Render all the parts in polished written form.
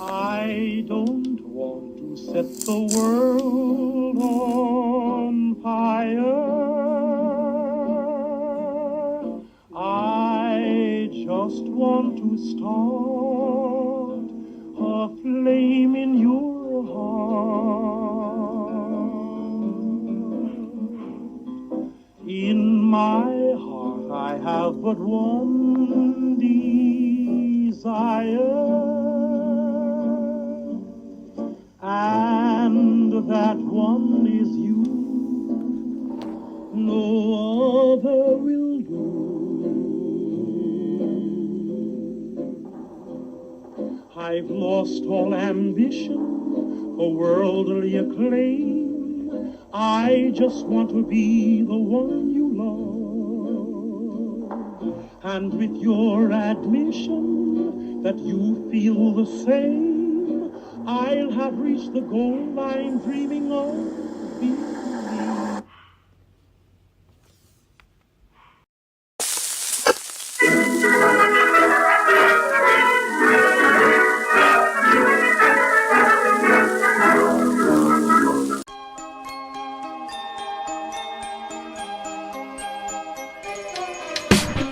I don't want to set the world on fire. I just want to start a flame in your heart. In my heart I have but one desire, and that one is you. No other will do. I've lost all ambition for worldly acclaim. I just want to be the one you love. And with your admission that you feel the same, I'll have reached the goal I'm dreaming of.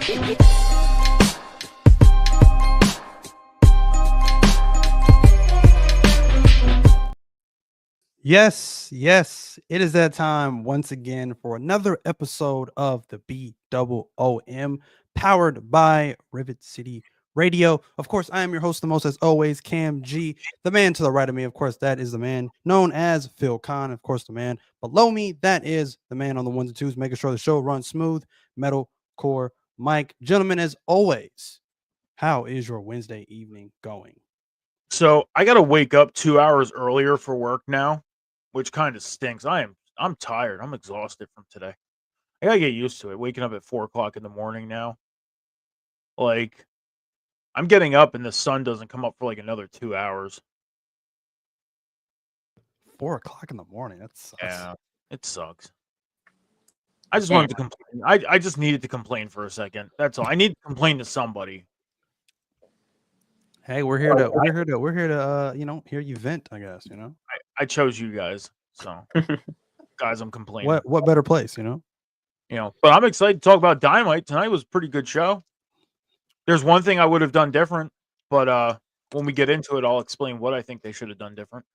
Believe. Yes, it is that time once again for another episode of the BOOM, powered by Rivet City Radio. Of course, I am your host, the most as always, Cam G. The man to the right of me, of course, that is the man known as Phil Khan. Of course, the man below me, that is the man on the ones and twos, making sure the show runs smooth. Metal Core Mike. Gentlemen, as always, how is your Wednesday evening going? So I got to wake up 2 hours earlier for work now, which kind of stinks. I'm tired. I'm exhausted from today. I gotta get used to it. Waking up at 4 o'clock in the morning now. Like I'm getting up and the sun doesn't come up for like another 2 hours. 4 o'clock in the morning. That sucks. Yeah, it sucks. I just wanted to complain. I just needed to complain for a second. That's all. I need to complain to somebody. Hey, we're here to hear you vent, I guess, I chose you guys, so guys, I'm complaining. What better place, But I'm excited to talk about Dynamite. Tonight was a pretty good show. There's one thing I would have done different, but when we get into it, I'll explain what I think they should have done different.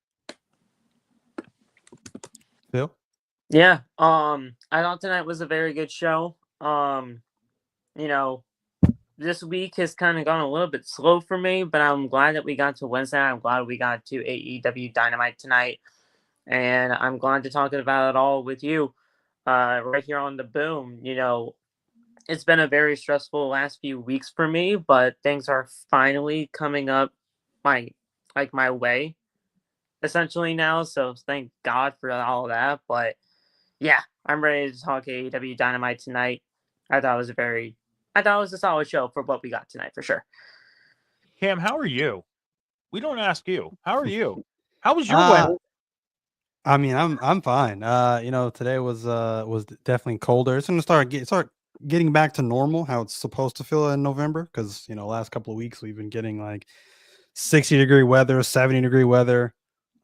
Phil? Yeah, I thought tonight was a very good show. This week has kind of gone a little bit slow for me, but I'm glad that we got to Wednesday. I'm glad we got to AEW Dynamite tonight, and I'm glad to talk about it all with you right here on the Boom. It's been a very stressful last few weeks for me, but things are finally coming up my way, essentially now. So thank God for all of that. But yeah, I'm ready to talk AEW Dynamite tonight. I thought it was a solid show for what we got tonight, for sure. Cam, how are you? We don't ask you. How are you? How was your Wednesday? I mean, I'm fine. Today was definitely colder. It's gonna start getting back to normal, how it's supposed to feel in November, because last couple of weeks we've been getting like 60-degree weather, 70-degree weather.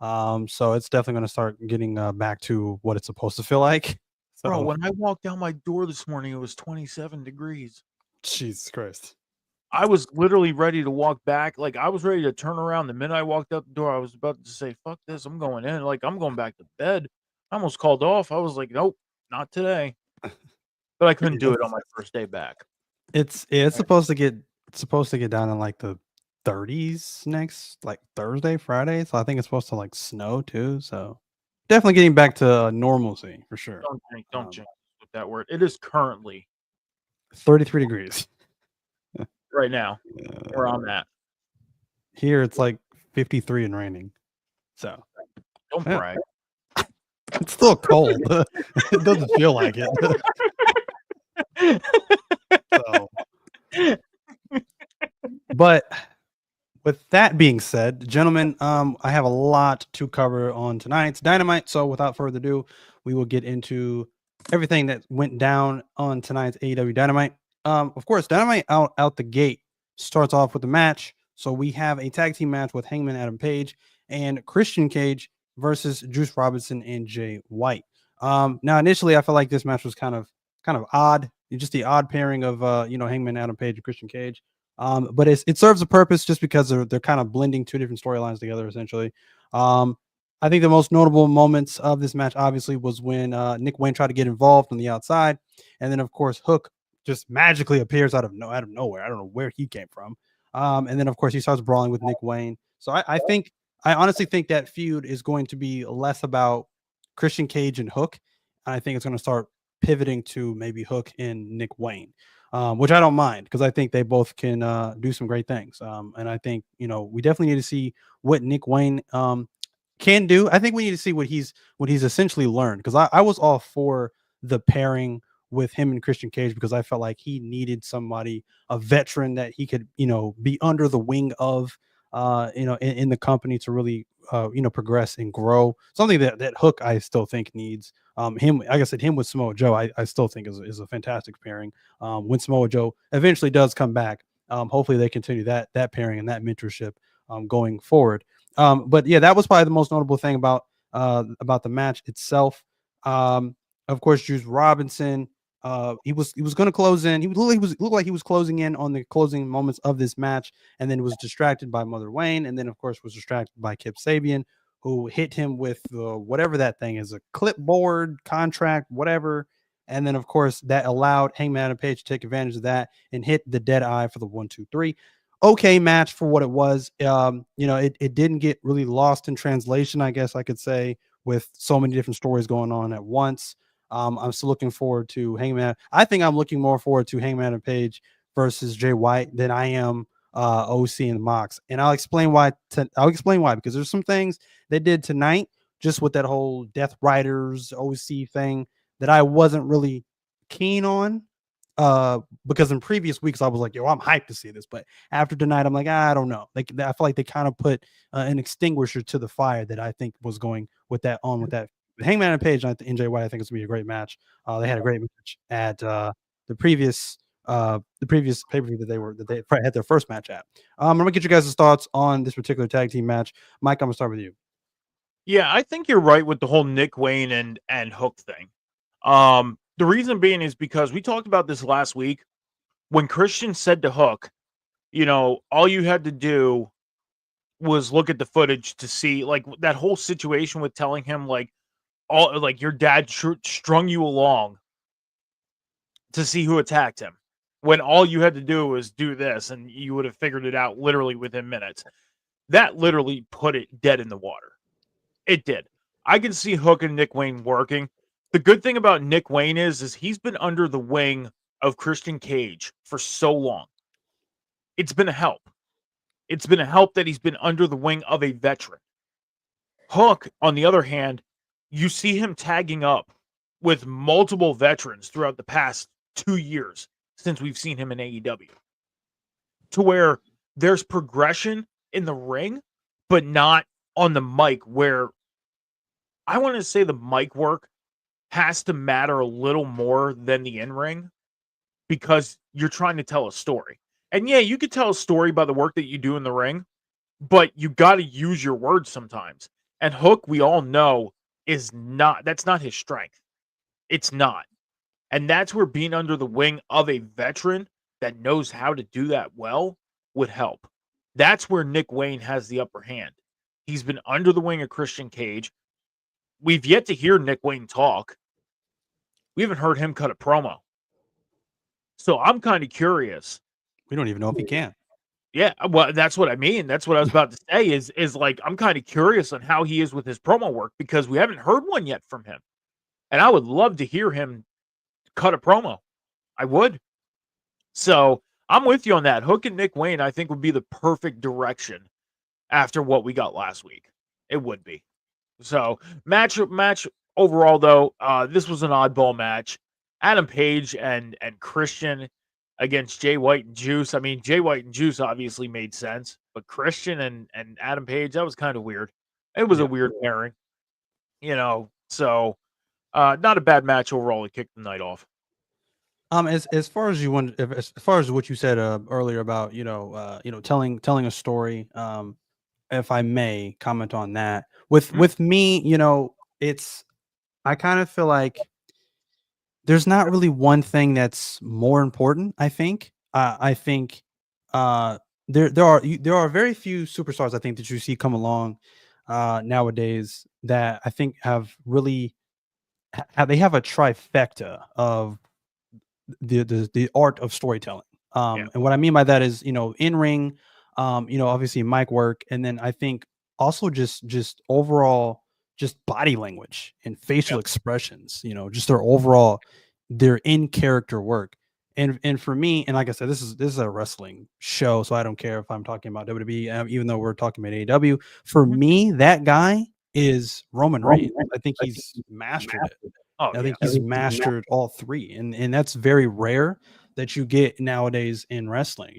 So it's definitely gonna start getting back to what it's supposed to feel like. So, Bro, when I walked out my door this morning, it was 27 degrees. Jesus Christ. I was literally ready to walk back. Like, I was ready to turn around. The minute I walked out the door, I was about to say, fuck this. I'm going in. Like, I'm going back to bed. I almost called off. I was like, nope, not today. But I couldn't do it on my first day back. It's supposed to get down in like the 30s next, like Thursday, Friday. So I think it's supposed to like snow too. So definitely getting back to normalcy for sure. Don't jinx with that word. It is currently 33 degrees right now where I'm at. Here it's like 53 and raining. So don't brag. It's still cold. It doesn't feel like it. So. But with that being said, gentlemen, I have a lot to cover on tonight's Dynamite. So without further ado, we will get into everything that went down on tonight's AEW Dynamite. Of course, Dynamite out the gate starts off with a match So we have a tag team match with Hangman Adam Page and Christian Cage versus Juice Robinson and Jay White. Now initially I felt like this match was kind of odd, just the odd pairing of Hangman Adam Page and Christian Cage. But it serves a purpose just because they're kind of blending two different storylines together essentially. I think the most notable moments of this match obviously was when Nick Wayne tried to get involved on the outside, and then of course Hook just magically appears out of nowhere. I don't know where he came from. And then of course he starts brawling with Nick Wayne. So I honestly think that feud is going to be less about Christian Cage and Hook. And I think it's going to start pivoting to maybe Hook and Nick Wayne, which I don't mind because I think they both can do some great things. And I think we definitely need to see what Nick Wayne can do. I think we need to see what he's essentially learned, because I was all for the pairing with him and Christian Cage because I felt like he needed somebody, a veteran that he could be under the wing of in the company to really progress and grow. Something that Hook I still think needs. Him, like I said, him with Samoa Joe, I still think is a fantastic pairing. When Samoa Joe eventually does come back, hopefully they continue that pairing and that mentorship going forward. But yeah, that was probably the most notable thing about the match itself. Of course, Juice Robinson, he was going to close in. He looked like he was closing in on the closing moments of this match, and then was distracted by Mother Wayne, and then of course was distracted by Kip Sabian, who hit him with whatever that thing is, a clipboard contract, whatever. And then of course that allowed Hangman Adam Page to take advantage of that and hit the dead eye for the 1-2-3. Okay match for what it was. It didn't get really lost in translation, I guess I could say, with so many different stories going on at once. I'm still looking forward to Hangman. I think I'm looking more forward to Hangman and Page versus Jay White than I am OC and Mox. And I'll explain why. Because there's some things they did tonight, just with that whole Death Riders OC thing, that I wasn't really keen on. Because in previous weeks I was like, yo, I'm hyped to see this, but after tonight I'm like, I don't know. Like, I feel like they kind of put an extinguisher to the fire that I think was going with that Hangman and Page and NJ White. I think it's gonna be a great match. They had a great match at the previous pay-per-view that they had their first match at. I'm gonna get you guys' thoughts on this particular tag team match. Mike, I'm gonna start with you. Yeah, I think you're right with the whole Nick Wayne and Hook thing. The reason being is because we talked about this last week when Christian said to Hook, all you had to do was look at the footage to see, like, that whole situation with telling him, like, your dad strung you along to see who attacked him, when all you had to do was do this and you would have figured it out literally within minutes. That literally put it dead in the water. It did. I can see Hook and Nick Wayne working. The good thing about Nick Wayne is he's been under the wing of Christian Cage for so long. It's been a help. It's been a help that he's been under the wing of a veteran. Hook, on the other hand, you see him tagging up with multiple veterans throughout the past 2 years since we've seen him in AEW, to where there's progression in the ring, but not on the mic, where I want to say the mic work has to matter a little more than the in-ring, because you're trying to tell a story. And yeah, you could tell a story by the work that you do in the ring, but you got to use your words sometimes. And Hook, we all know, that's not his strength. It's not. And that's where being under the wing of a veteran that knows how to do that well would help. That's where Nick Wayne has the upper hand. He's been under the wing of Christian Cage. We've yet to hear Nick Wayne talk. We haven't heard him cut a promo. So I'm kind of curious. We don't even know if he can. Yeah, well, that's what I mean. That's what I was about to say is like, I'm kind of curious on how he is with his promo work, because we haven't heard one yet from him. And I would love to hear him cut a promo. I would. So I'm with you on that. Hook and Nick Wayne, I think, would be the perfect direction after what we got last week. It would be. So match overall, though, this was an oddball match. Adam Page and Christian against Jay White and Juice. I mean, Jay White and Juice obviously made sense, but Christian and Adam Page, that was kind of weird. It was a weird pairing, so not a bad match overall to kick the night off. As far as you want, as far as what you said earlier about telling a story, if I may comment on that, with me, it's I kind of feel like there's not really one thing that's more important. I think uh, there are very few superstars I think that you see come along nowadays that I think have really they have a trifecta of the art of storytelling. Yeah. And what I mean by that is, in ring, obviously mic work, and then I think also just overall just body language and facial expressions. Just their overall their in character work. And for me, and like I said, this is a wrestling show, so I don't care if I'm talking about WWE, even though we're talking about AEW. For Mhm. me, that guy is Roman Reigns. I think he's mastered it. Oh I yeah. think he's mastered all three, and that's very rare that you get nowadays in wrestling.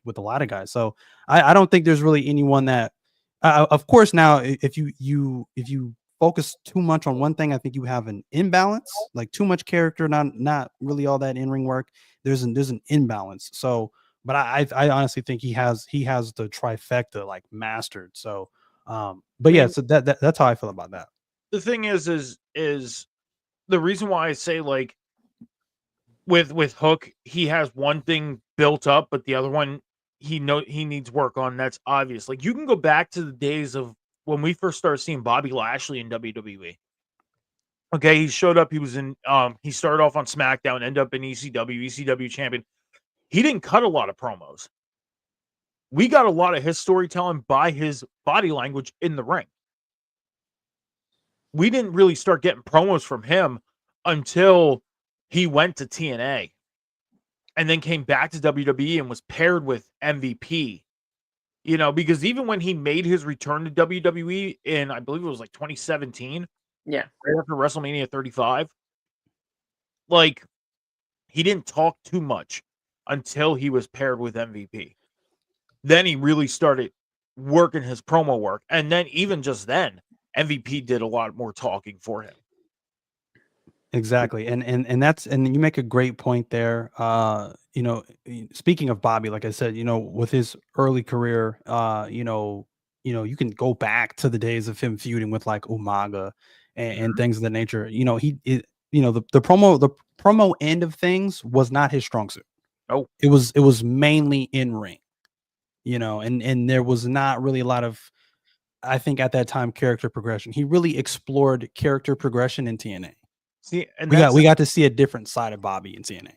With a lot of guys. So I don't think there's really anyone that. Of course, now if you focus too much on one thing, I think you have an imbalance, like too much character, not really all that in ring work. There's an imbalance. So, but I honestly think he has the trifecta like mastered. So, I but yeah, mean, so that's how I feel about that. the thing is the reason why I say like with Hook, he has one thing built up, but the other one he needs work on. That's obvious. Like you can go back to the days of when we first started seeing Bobby Lashley in WWE. Okay, he showed up. He was in. He started off on SmackDown, ended up in ECW champion. He didn't cut a lot of promos. We got a lot of his storytelling by his body language in the ring. We didn't really start getting promos from him until he went to TNA and then came back to WWE and was paired with MVP. Because even when he made his return to WWE in, I believe it was like 2017, Yeah. right after WrestleMania 35, like he didn't talk too much until he was paired with MVP. Then he really started working his promo work. And then, even just then, MVP did a lot more talking for him. Exactly. And you make a great point there. Speaking of Bobby, like I said, with his early career, you can go back to the days of him feuding with like Umaga and things of that nature. The promo end of things was not his strong suit. Oh, It was mainly in ring, and there was not really a lot of, I think at that time, character progression. He really explored character progression in TNA. see, and We got that's we got to see a different side of Bobby in TNA,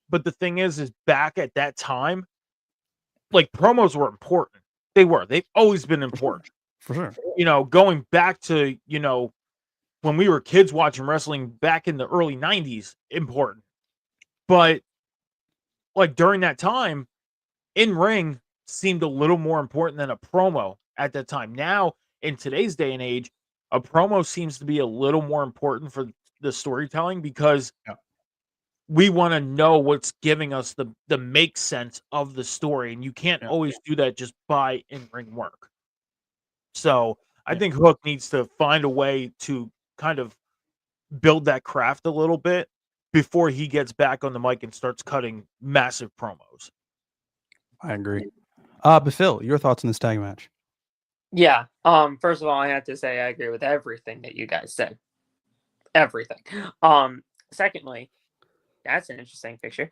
but the thing is back at that time, like promos were important. They were. They've always been important. for sure. Going back to, when we were kids watching wrestling back in the early 90s, important. But like during that time, in ring seemed a little more important than a promo at that time. Now, in today's day and age, a promo seems to be a little more important for the storytelling because Yeah. we want to know what's giving us the make sense of the story, and you can't Yeah. always do that just by in-ring work. So, I Yeah. think Hook needs to find a way to kind of build that craft a little bit before he gets back on the mic and starts cutting massive promos. I agree. But Phil, your thoughts on this tag match? Yeah. First of all, I have to say I agree with everything that you guys said. Everything. Secondly, that's an interesting picture.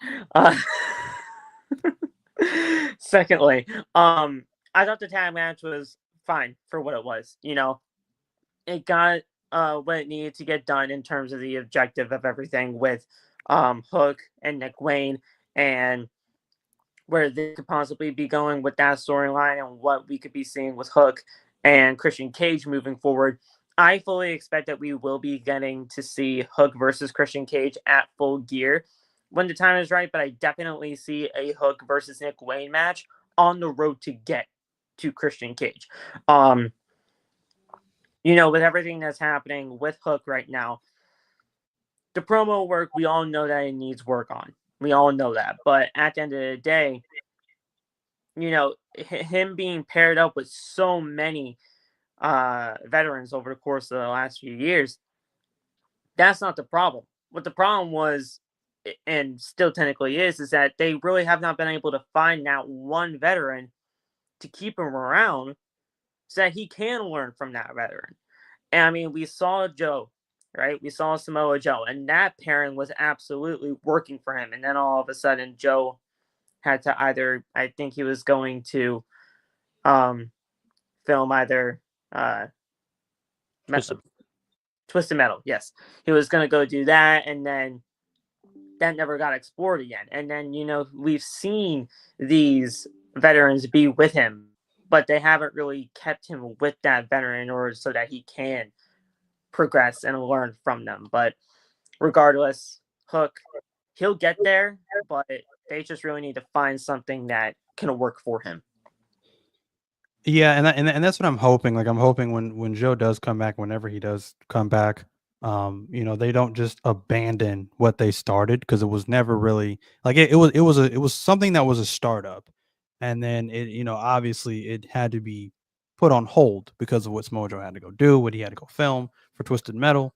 Secondly, I thought the tag match was fine for what it was. It got what it needed to get done in terms of the objective of everything with Hook and Nick Wayne and where they could possibly be going with that storyline and what we could be seeing with Hook and Christian Cage moving forward. I fully expect that we will be getting to see Hook versus Christian Cage at Full Gear when the time is right, but I definitely see a Hook versus Nick Wayne match on the road to get to Christian Cage. With everything that's happening with Hook right now, the promo work, we all know that it needs work on. We all know that. But at the end of the day, him being paired up with so many veterans over the course of the last few years, that's not the problem. What the problem was and still technically is that they really have not been able to find that one veteran to keep him around so that he can learn from that veteran. And I mean, we saw Joe, right? We saw Samoa Joe, and that pairing was absolutely working for him. And then all of a sudden, Joe had to either, I think he was going to film either Twisted Metal. Yes, he was going to go do that, and then that never got explored again. And then we've seen these veterans be with him, but they haven't really kept him with that veteran in order so that he can progress and learn from them. But regardless, Hook, he'll get there, but they just really need to find something that can work for him. Yeah, and that's what I'm hoping. Like I'm hoping when Joe does come back, whenever he does come back, they don't just abandon what they started, because it was never really like it was something that was a startup, and then it obviously it had to be put on hold because of what Samoa Joe had to go do, what he had to go film for Twisted Metal.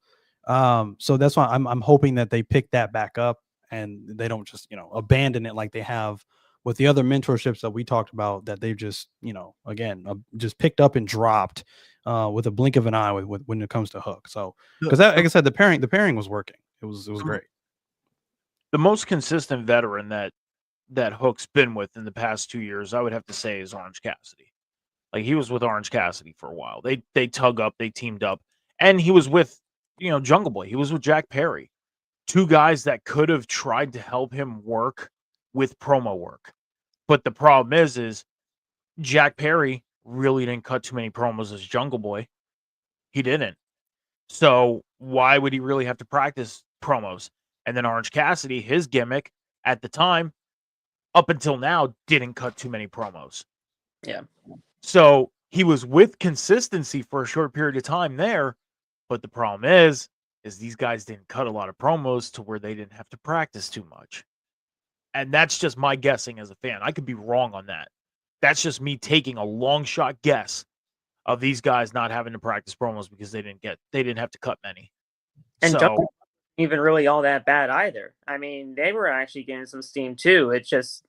So that's why I'm hoping that they pick that back up and they don't just abandon it like they have with the other mentorships that we talked about, that they've just, again, just picked up and dropped with a blink of an eye with when it comes to Hook. So, because like I said, the pairing was working. It was great. The most consistent veteran that Hook's been with in the past 2 years, I would have to say, is Orange Cassidy. Like, he was with Orange Cassidy for a while. They tug up, they teamed up, and he was with Jungle Boy. He was with Jack Perry, two guys that could have tried to help him work with promo work. But the problem is Jack Perry really didn't cut too many promos as Jungle Boy. He didn't. So why would he really have to practice promos? And then Orange Cassidy, his gimmick at the time, up until now, didn't cut too many promos. Yeah. So he was with consistency for a short period of time there. But the problem is these guys didn't cut a lot of promos to where they didn't have to practice too much. And that's just my guessing as a fan. I could be wrong on that. That's just me taking a long shot guess of these guys not having to practice promos because they didn't have to cut many. And so, even really all that bad either. I mean, they were actually getting some steam too. It's just,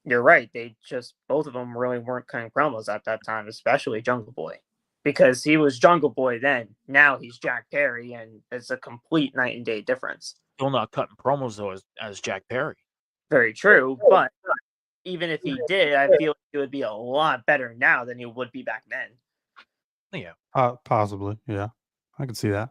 you're right. Both of them really weren't cutting promos at that time, especially Jungle Boy, because he was Jungle Boy then. Now he's Jack Perry, and it's a complete night and day difference. Still not cutting promos though as Jack Perry. Very true, but even if he did, I feel like it would be a lot better now than he would be back then. Yeah, possibly. Yeah, I can see that.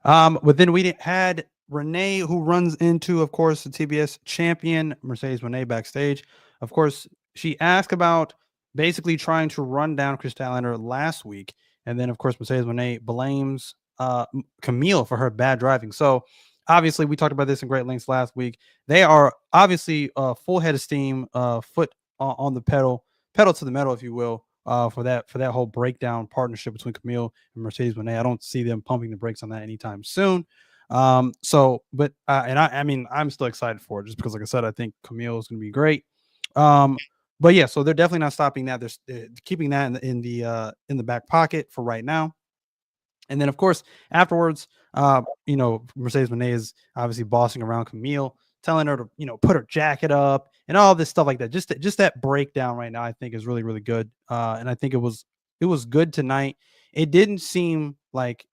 But then we had Renee, who runs into, of course, the TBS champion Mercedes Renee backstage. Of course, she asked about basically trying to run down Chris Statlander last week, and then of course Mercedes Renee blames Camille for her bad driving. So obviously, we talked about this in great lengths last week. They are obviously full head of steam, foot on the pedal to the metal, if you will, for that whole breakdown partnership between Camille and Mercedes Renee. I don't see them pumping the brakes on that anytime soon. I'm still excited for it, just because, like I said, I think Camille is going to be great. But yeah, so they're definitely not stopping that. They're keeping that in the back pocket for right now. And then, of course, afterwards, Mercedes Renee is obviously bossing around Camille, telling her to, put her jacket up and all this stuff like that. Just that breakdown right now, I think, is really, really good. And I think it was good tonight. It didn't seem like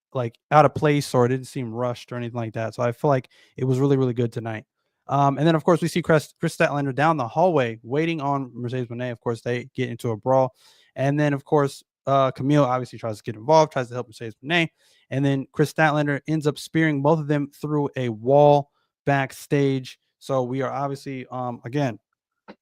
out of place, or it didn't seem rushed or anything like that. So I feel like it was really, really good tonight. And then, of course, we see Chris Statlander down the hallway waiting on Mercedes Renee. Of course, they get into a brawl. And then, of course, Camille obviously tries to get involved, tries to help Mercedes Renee. And then Chris Statlander ends up spearing both of them through a wall backstage. So we are obviously, again,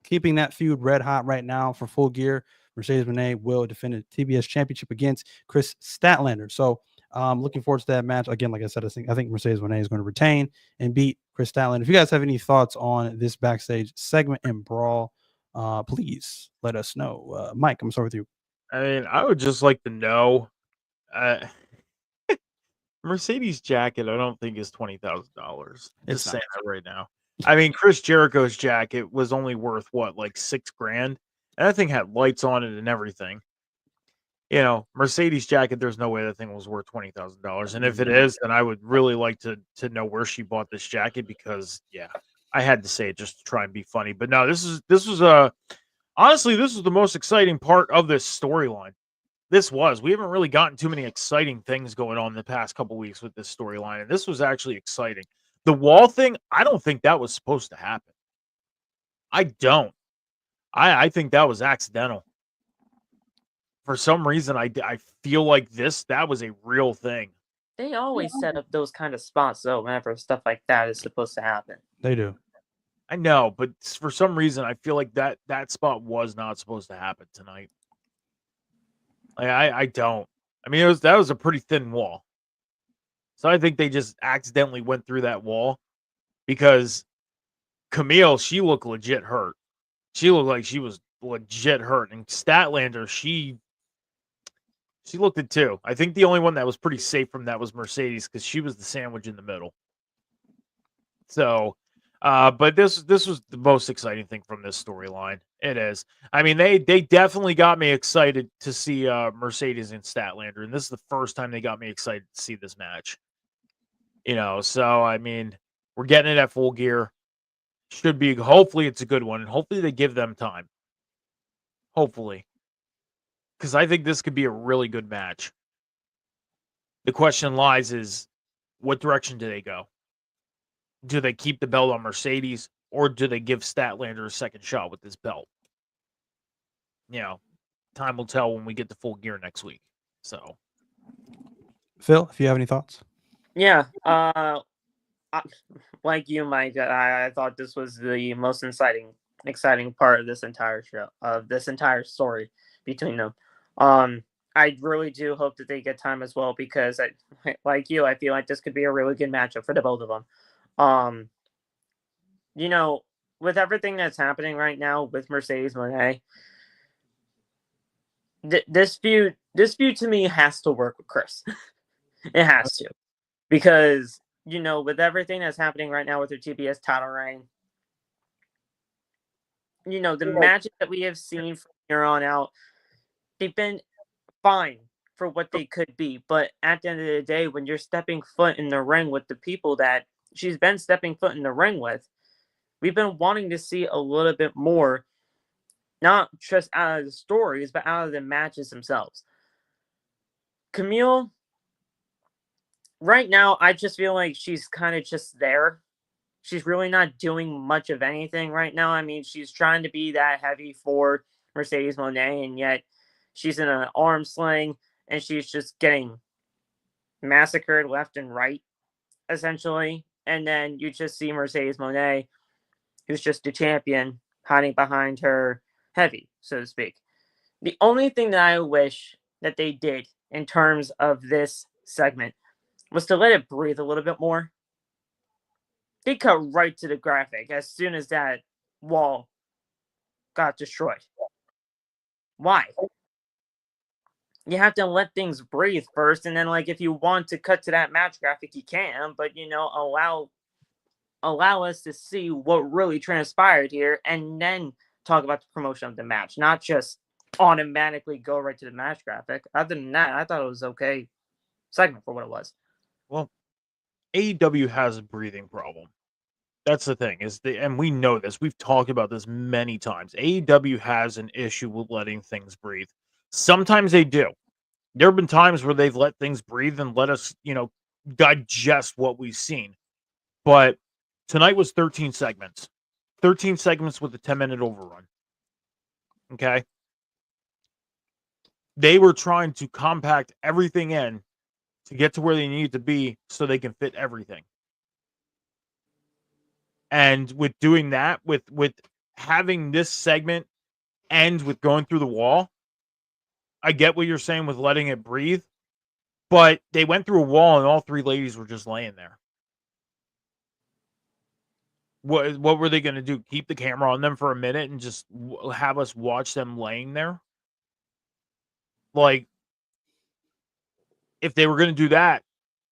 keeping that feud red hot right now for Full Gear. Mercedes Renee will defend the TBS championship against Chris Statlander. So looking forward to that match. Again, like I said, I think Mercedes Renee is going to retain and beat Chris Statlander. If you guys have any thoughts on this backstage segment and brawl, please let us know. Mike, I'm starting with you. I mean, I would just like to know, Mercedes jacket, I don't think is $20,000. Just saying that right now. I mean, Chris Jericho's jacket was only worth what, like $6,000, and that thing had lights on it and everything. Mercedes jacket, there's no way that thing was worth $20,000. And if it is, then I would really like to know where she bought this jacket because, yeah, I had to say it just to try and be funny. But no, honestly, this was the most exciting part of this storyline. We haven't really gotten too many exciting things going on the past couple weeks with this storyline, and this was actually exciting. The wall thing, I don't think that was supposed to happen. I don't. I think that was accidental. For some reason, I feel like that was a real thing. They always set up those kind of spots, though, whenever stuff like that is supposed to happen. They do. I know, but for some reason, I feel like that spot was not supposed to happen tonight. I don't. I mean, that was a pretty thin wall. So I think they just accidentally went through that wall because Camille, she looked legit hurt. She looked like she was legit hurt. And Statlander, she looked it too. I think the only one that was pretty safe from that was Mercedes because she was the sandwich in the middle. So, but this was the most exciting thing from this storyline. It is. I mean, they definitely got me excited to see Mercedes and Statlander, and this is the first time they got me excited to see this match. So I mean, we're getting it at Full Gear. Should be. Hopefully, it's a good one, and hopefully they give them time. Hopefully, because I think this could be a really good match. The question lies is, what direction do they go? Do they keep the belt on Mercedes, or do they give Statlander a second shot with this belt? Time will tell when we get to Full Gear next week. So, Phil, if you have any thoughts. Yeah, like you, Mike, I thought this was the most exciting part of this entire show, of this entire story between them. I really do hope that they get time as well because, like you, I feel like this could be a really good matchup for the both of them. With everything that's happening right now with Mercedes Moné, this feud to me has to work with Chris. It has to, because with everything that's happening right now with her TBS title reign, the matches that we have seen from here on out, they've been fine for what they could be. But at the end of the day, when you're stepping foot in the ring with the people that she's been stepping foot in the ring with, we've been wanting to see a little bit more, not just out of the stories, but out of the matches themselves. Camille, right now, I just feel like she's kind of just there. She's really not doing much of anything right now. I mean, she's trying to be that heavy for Mercedes Moné, and yet she's in an arm sling, and she's just getting massacred left and right, essentially. And then you just see Mercedes Moné, who's just a champion, hiding behind her heavy, so to speak. The only thing that I wish that they did in terms of this segment was to let it breathe a little bit more. They cut right to the graphic as soon as that wall got destroyed. Why? You have to let things breathe first, and then, if you want to cut to that match graphic, you can, but allow us to see what really transpired here, and then talk about the promotion of the match, not just automatically go right to the match graphic. Other than that, I thought it was okay segment for what it was. Well, AEW has a breathing problem. That's the thing, and we know this. We've talked about this many times. AEW has an issue with letting things breathe. Sometimes they do. There have been times where they've let things breathe and let us, digest what we've seen. But tonight was 13 segments. 13 segments with a 10-minute overrun. Okay? They were trying to compact everything in to get to where they needed to be so they can fit everything. And with doing that, with having this segment end with going through the wall, I get what you're saying with letting it breathe, but they went through a wall and all three ladies were just laying there. What were they going to do? Keep the camera on them for a minute and just have us watch them laying there? Like, if they were going to do that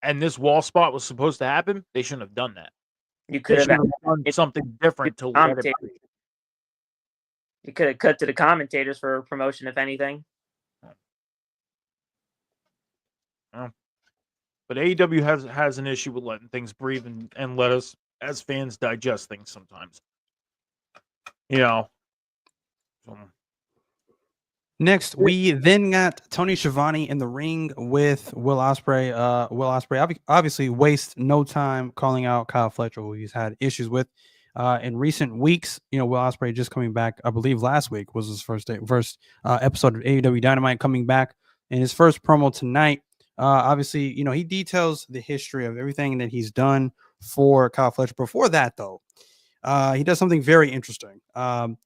and this wall spot was supposed to happen, they shouldn't have done that. You could have done something different to let it breathe. You could have cut to the commentators for promotion, if anything. But AEW has an issue with letting things breathe and let us as fans digest things sometimes. You know. Next, we then got Tony Schiavone in the ring with Will Ospreay. Will Ospreay obviously wastes no time calling out Kyle Fletcher, who he's had issues with in recent weeks. You know, Will Ospreay just coming back. I believe last week was his first episode of AEW Dynamite, coming back in his first promo tonight. Obviously, you know, he details the history of everything that he's done for Kyle Fletcher. Before that, though, he does something very interesting.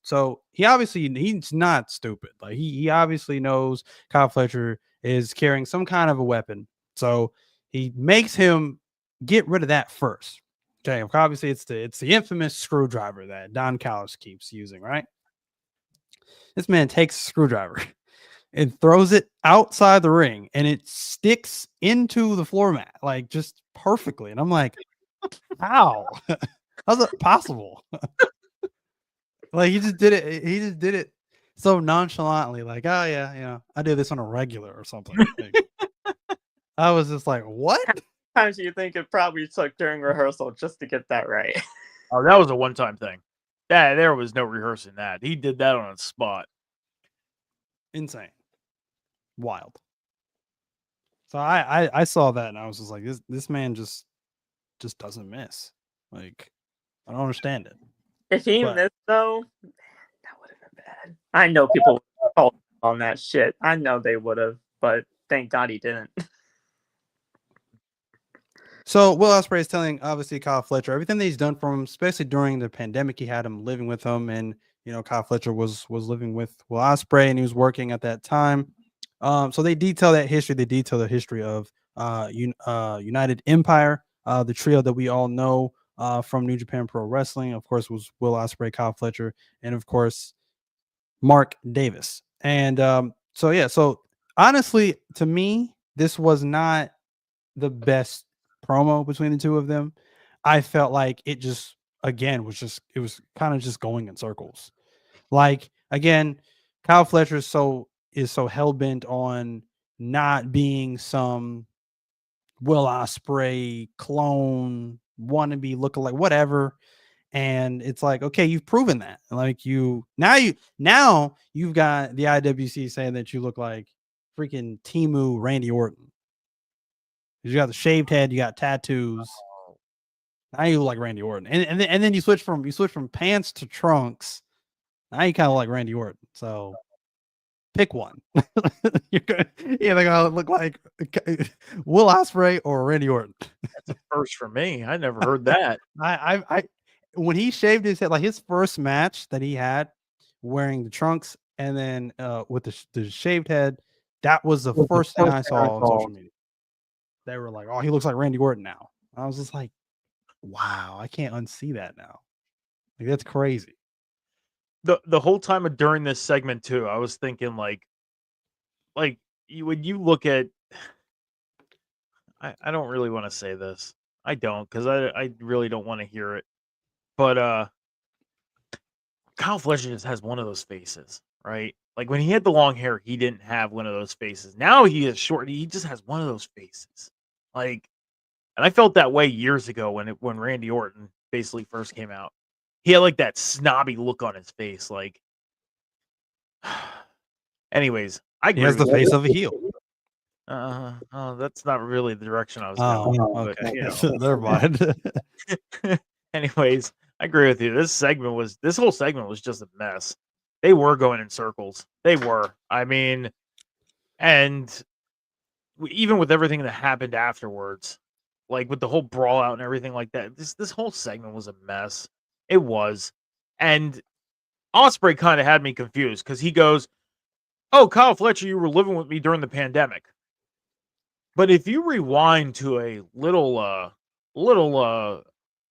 So he's not stupid. Like he obviously knows Kyle Fletcher is carrying some kind of a weapon. So he makes him get rid of that first. Okay, obviously it's the infamous screwdriver that Don Callis keeps using, right? This man takes a screwdriver and throws it outside the ring, and it sticks into the floor mat like just perfectly. And I'm like, how? How's that possible? Like he just did it. He just did it so nonchalantly, like, oh yeah, you know, I do this on a regular or something. Like, I was just like, what? Times you think it probably took during rehearsal just to get that right? Oh, that was a one-time thing. There was no rehearsing that. He did that on the spot. Insane, wild. So I saw that and I was just like, this man just doesn't miss. Like, I don't understand it. If he missed though, that would have been bad. I know people would call on that shit. I know they would have, but thank God he didn't. So Will Ospreay is telling obviously Kyle Fletcher everything that he's done for him, especially during the pandemic. He had him living with him, and you know Kyle Fletcher was living with Will Ospreay, and he was working at that time. So they detail that history. They detail the history of United Empire, the trio that we all know from New Japan Pro Wrestling. Of course, was Will Ospreay, Kyle Fletcher, and of course Mark Davis. And so honestly, to me, this was not the best promo between the two of them. I felt like it just was kind of just going in circles. Like again, Kyle Fletcher is so hell bent on not being some Will Ospreay clone, wannabe lookalike, whatever. And it's like, okay, you've proven that. Like now you've got the IWC saying that you look like freaking Timu Randy Orton. You got the shaved head, you got tattoos. Now you look like Randy Orton, and then you switch from pants to trunks. Now you kind of like Randy Orton. So pick one. You're gonna look like Will Ospreay or Randy Orton. That's a first for me. I never heard that. I when he shaved his head, like his first match that he had wearing the trunks and then with the shaved head, that was the first thing I saw on social media. They were like, "Oh, he looks like Randy Orton now." I was just like, "Wow, I can't unsee that now." Like that's crazy. The whole time during this segment too, I was thinking like when you look at, I don't really want to say this. I don't, because I really don't want to hear it. But Kyle Fletcher just has one of those faces, right? Like when he had the long hair, he didn't have one of those faces. Now he is short. He just has one of those faces. Like, and I felt that way years ago when Randy Orton basically first came out. He had like that snobby look on his face. Like, anyways, He has the face of a heel. Oh, that's not really the direction I was going. Okay. But, you know. Never mind. Anyways, I agree with you. This whole segment was just a mess. They were going in circles. They were. I mean, and even with everything that happened afterwards, like with the whole brawl out and everything like that, this whole segment was a mess. It was. And Ospreay kind of had me confused because he goes, "Oh, Kyle Fletcher, you were living with me during the pandemic." But if you rewind to a little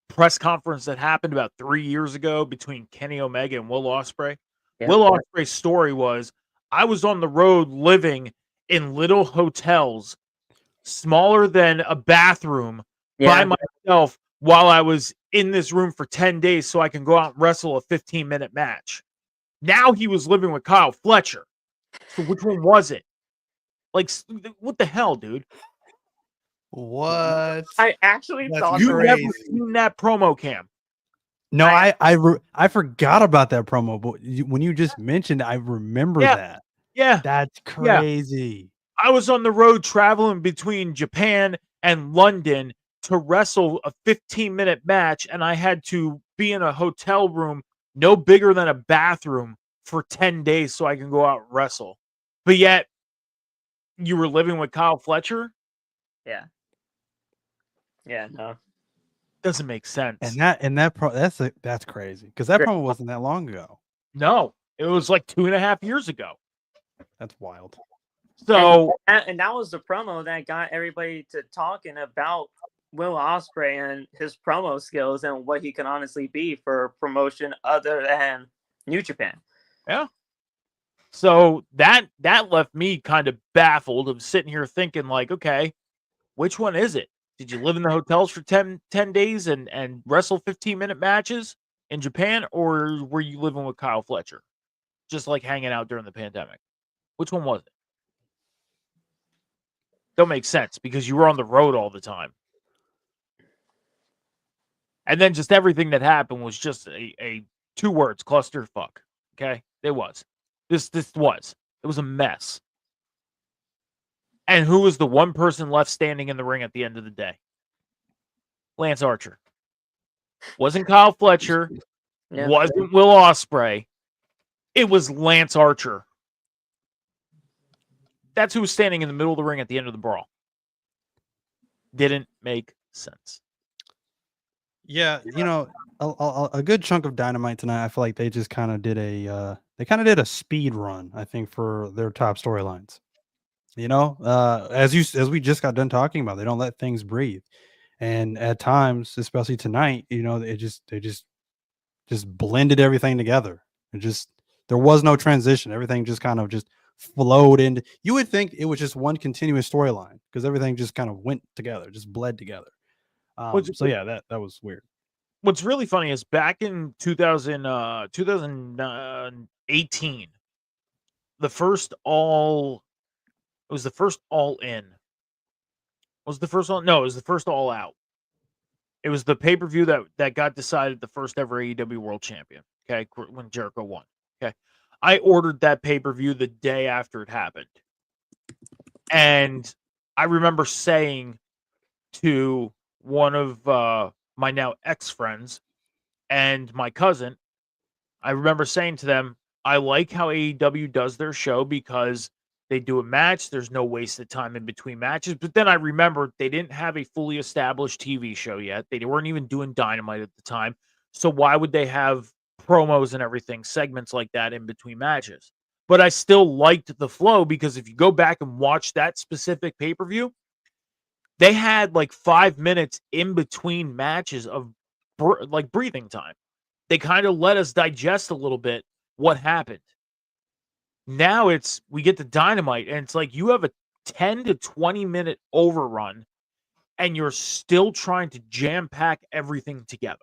press conference that happened about 3 years ago between Kenny Omega and Will Ospreay, Will Ospreay's story was, "I was on the road living in little hotels, smaller than a bathroom, by myself while I was in this room for 10 days so I can go out and wrestle a 15-minute match." Now he was living with Kyle Fletcher. So which one was it? Like, what the hell, dude? What? I actually That's thought You that. never crazy. seen that promo, Cam? No, I- I forgot about that promo, but when you just mentioned, I remember Yeah. that. Yeah. That's Yeah. crazy. I was on the road traveling between Japan and London to wrestle a 15-minute match, and I had to be in a hotel room no bigger than a bathroom for 10 days so I can go out and wrestle. But yet, you were living with Kyle Fletcher? Yeah. Yeah. No. Doesn't make sense. That's crazy because that Great. promo wasn't that long ago. No, it was like 2.5 years ago. That's wild. So, And that was the promo that got everybody to talking about Will Ospreay and his promo skills and what he can honestly be for promotion other than New Japan. yeah. So that left me kind of baffled of sitting here thinking like, okay, which one is it? Did you live in the hotels for 10 days and wrestle 15-minute matches in Japan, or were you living with Kyle Fletcher? Just like hanging out during the pandemic. Which one was it? Don't make sense because you were on the road all the time. And then just everything that happened was just a 2 words, clusterfuck. Okay? It was. This was. It was a mess. And who was the one person left standing in the ring at the end of the day? Lance Archer. Wasn't Kyle Fletcher. Yeah. Wasn't Will Ospreay. It was Lance Archer. That's who was standing in the middle of the ring at the end of the brawl. Didn't make sense. Yeah, a good chunk of Dynamite tonight. I feel like they just kind of did a speed run. I think for their top storylines. As we just got done talking about, they don't let things breathe, and at times, especially tonight, they just blended everything together. There was no transition. Everything just kind of just flowed in. You would think it was just one continuous storyline because everything just kind of went together, just bled together. So yeah, that was weird. What's really funny is back in 2018, the first all it was the first all in. Was the first all? No, it was the first all out. It was the pay-per-view that got decided the first ever AEW World Champion. Okay, when Jericho won. Okay, I ordered that pay-per-view the day after it happened, and I remember saying to one of my now ex-friends and my cousin, I remember saying to them, I like how AEW does their show because they do a match. There's no wasted time in between matches. But then I remembered they didn't have a fully established TV show yet. They weren't even doing Dynamite at the time. So why would they have promos and everything, segments like that in between matches? But I still liked the flow because if you go back and watch that specific pay-per-view, they had like 5 minutes in between matches of like breathing time. They kind of let us digest a little bit what happened. Now we get to Dynamite and it's like you have a 10 to 20 minute overrun and you're still trying to jam pack everything together.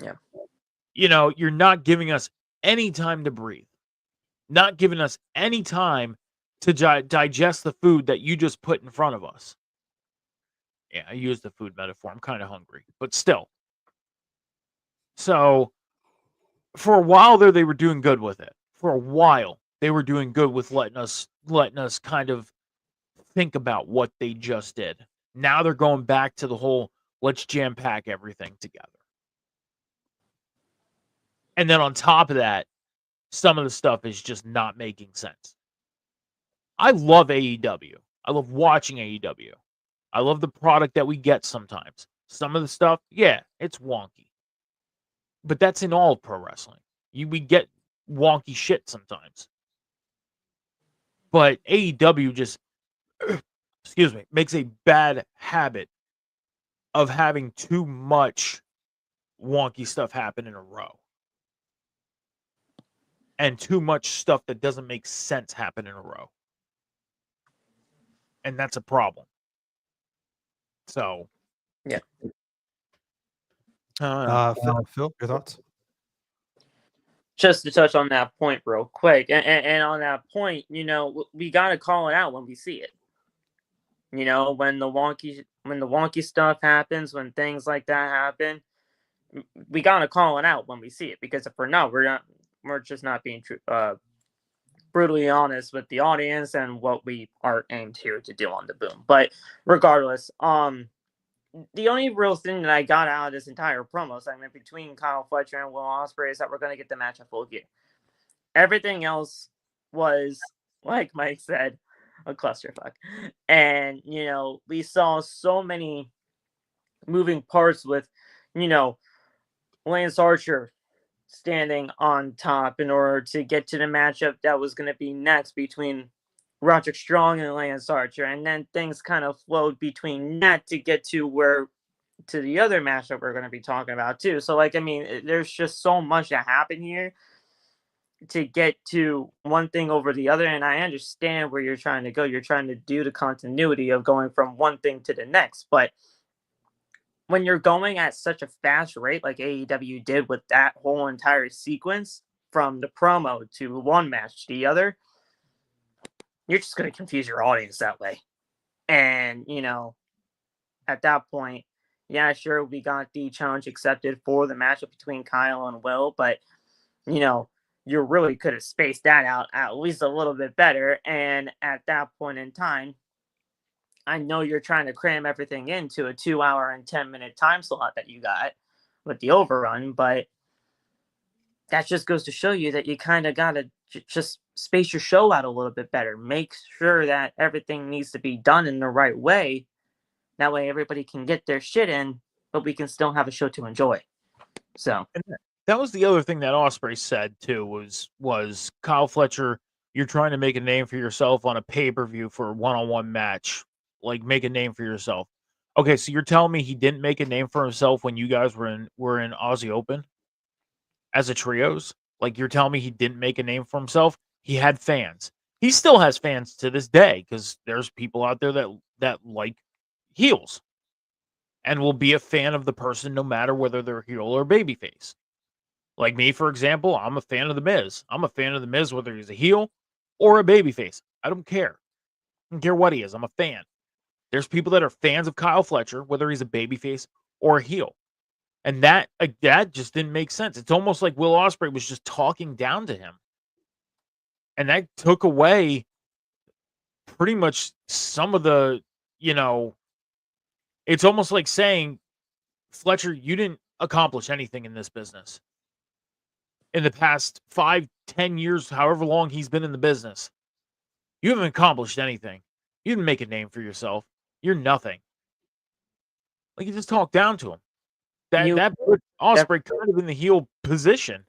Yeah. You're not giving us any time to breathe. Not giving us any time to digest the food that you just put in front of us. Yeah, I used the food metaphor. I'm kind of hungry, but still. So for a while there, they were doing good with it. For a while, they were doing good with letting us kind of think about what they just did. Now they're going back to the whole let's jam pack everything together. And then on top of that, some of the stuff is just not making sense. I love AEW. I love watching AEW. I love the product that we get sometimes. Some of the stuff, yeah, it's wonky. But that's in all pro wrestling. We get wonky shit sometimes. But AEW just, excuse me, makes a bad habit of having too much wonky stuff happen in a row. And too much stuff that doesn't make sense happen in a row. And that's a problem. So, yeah. Phil, your thoughts? Just to touch on that point real quick. And on that point, we got to call it out when we see it. You know, when the wonky stuff happens, when things like that happen, we gotta call it out when we see it, because if we're not, we're just not being brutally honest with the audience and what we are aimed here to do on the boom. But regardless, the only real thing that I got out of this entire promo segment between Kyle Fletcher and Will Ospreay is that we're gonna get the match at Full Gear. Everything else was, like Mike said, a clusterfuck. And, you know, we saw so many moving parts with, you know, Lance Archer standing on top in order to get to the matchup that was going to be next between Roderick Strong and Lance Archer. And then things kind of flowed between that to get to the other matchup we're going to be talking about too. So, like, I mean, there's just so much that happened here to get to one thing over the other. And I understand where you're trying to go. You're trying to do the continuity of going from one thing to the next. But when you're going at such a fast rate like AEW did with that whole entire sequence from the promo to one match to the other, you're just going to confuse your audience that way. And, you know, at that point, yeah, sure, we got the challenge accepted for the matchup between Kyle and Will, but, you know, you really could have spaced that out at least a little bit better. And at that point in time, I know you're trying to cram everything into a 2 hour and 10-minute time slot that you got with the overrun, but that just goes to show you that you kind of got to just space your show out a little bit better. Make sure that everything needs to be done in the right way. That way everybody can get their shit in, but we can still have a show to enjoy. So And that was the other thing that Ospreay said too, was Kyle Fletcher, you're trying to make a name for yourself on a pay-per-view for a one-on-one match. Like, make a name for yourself. Okay, so you're telling me he didn't make a name for himself when you guys were in Aussie Open as a trios? Like, you're telling me he didn't make a name for himself? He had fans. He still has fans to this day, because there's people out there that like heels and will be a fan of the person no matter whether they're heel or babyface. Like me, for example, I'm a fan of The Miz. I'm a fan of The Miz whether he's a heel or a babyface. I don't care. I don't care what he is. I'm a fan. There's people that are fans of Kyle Fletcher, whether he's a babyface or a heel. And that just didn't make sense. It's almost like Will Ospreay was just talking down to him. And that took away pretty much some of the, you know, it's almost like saying, Fletcher, you didn't accomplish anything in this business. In the past 5-10 years, however long he's been in the business, you haven't accomplished anything. You didn't make a name for yourself. You're nothing. Like, you just talked down to him. That put Ospreay kind of in the heel position.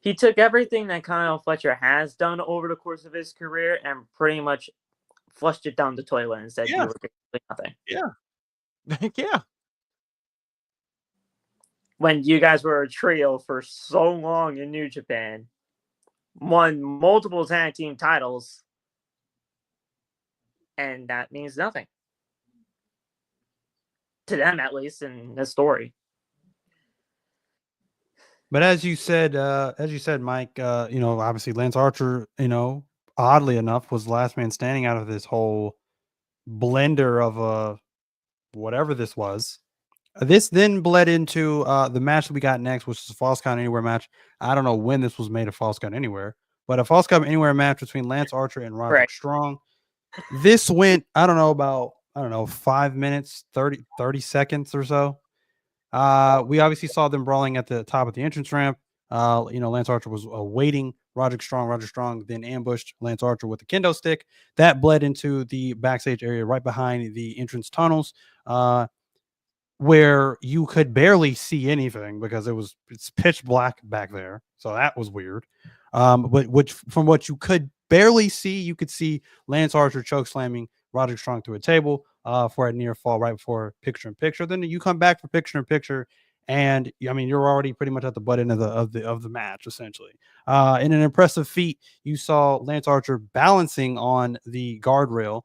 he took everything that Kyle Fletcher has done over the course of his career and pretty much flushed it down the toilet and said you were basically nothing. Yeah. Yeah. When you guys were a trio for so long in New Japan, won multiple tag team titles, and that means nothing. To them, at least, in the story. But as you said, Mike, you know, obviously Lance Archer, you know, oddly enough, was the last man standing out of this whole blender of whatever this was. This then bled into the match that we got next, which is a Falls Count Anywhere match. I don't know when this was made a Falls Count Anywhere, but a Falls Count Anywhere match between Lance Archer and Roderick Strong. This went, I don't know, 5 minutes, 30 seconds or so. We obviously saw them brawling at the top of the entrance ramp. You know, Lance Archer was waiting Roderick Strong. Roderick Strong then ambushed Lance Archer with a kendo stick. That bled into the backstage area right behind the entrance tunnels, where you could barely see anything because it's pitch black back there. So that was weird. But from what you could barely see, you could see Lance Archer choke slamming Roderick Strong through a table for a near fall right before picture in picture. Then you come back for picture in picture, and I mean you're already pretty much at the butt end of the match essentially. In an impressive feat, you saw Lance Archer balancing on the guardrail.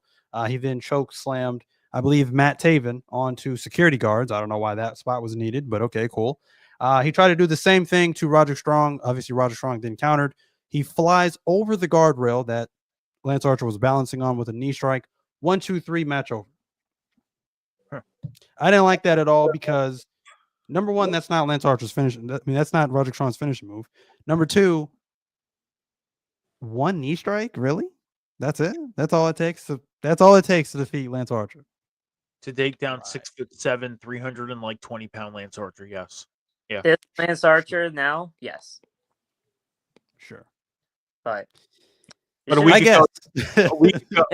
He then choke slammed, I believe, Matt Taven onto security guards. I don't know why that spot was needed, but okay, cool. He tried to do the same thing to Roderick Strong. Obviously, Roderick Strong then countered. He flies over the guardrail that Lance Archer was balancing on with a knee strike 1, 2, 3, match over. Huh. I didn't like that at all because number one, that's not Lance Archer's finishing. I mean, that's not Roderick Strong's finishing move. Number two, one knee strike, really? That's it. That's all it takes to defeat Lance Archer. To take down 6'7", 320-pound Lance Archer. Yes. Yeah. This Lance Archer now, yes, Sure. but But a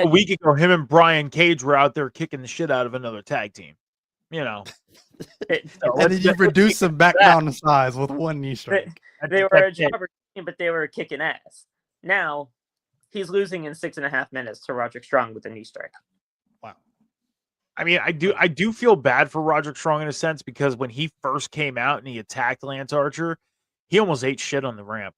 week ago, him and Brian Cage were out there kicking the shit out of another tag team. You know. And then you reduce them back down to size with one knee strike. They were a jobber team, but they were kicking ass. Now he's losing in 6.5 minutes to Roderick Strong with a knee strike. Wow. I mean, I do feel bad for Roderick Strong in a sense because when he first came out and he attacked Lance Archer, he almost ate shit on the ramp.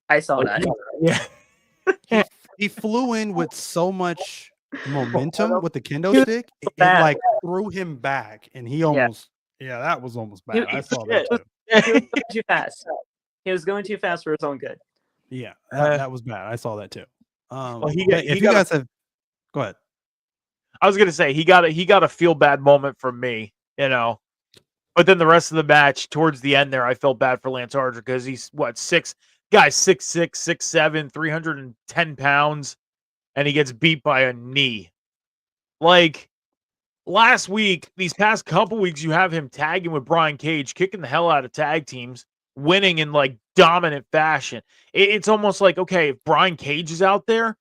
I saw that. Yeah. He flew in with so much momentum with the kendo stick, it like threw him back, and he almost, that was almost bad. I saw that too. He was going too fast. He was going too fast for his own good. Yeah, that was bad. I saw that too. Go ahead. I was gonna say he got a feel bad moment from me, you know, but then the rest of the match towards the end there, I felt bad for Lance Archer because he's 6'6", 6'7", 310 pounds, and he gets beat by a knee. Like last week, these past couple weeks, you have him tagging with Brian Cage, kicking the hell out of tag teams, winning in like dominant fashion. It's almost like, okay, if Brian Cage is out there,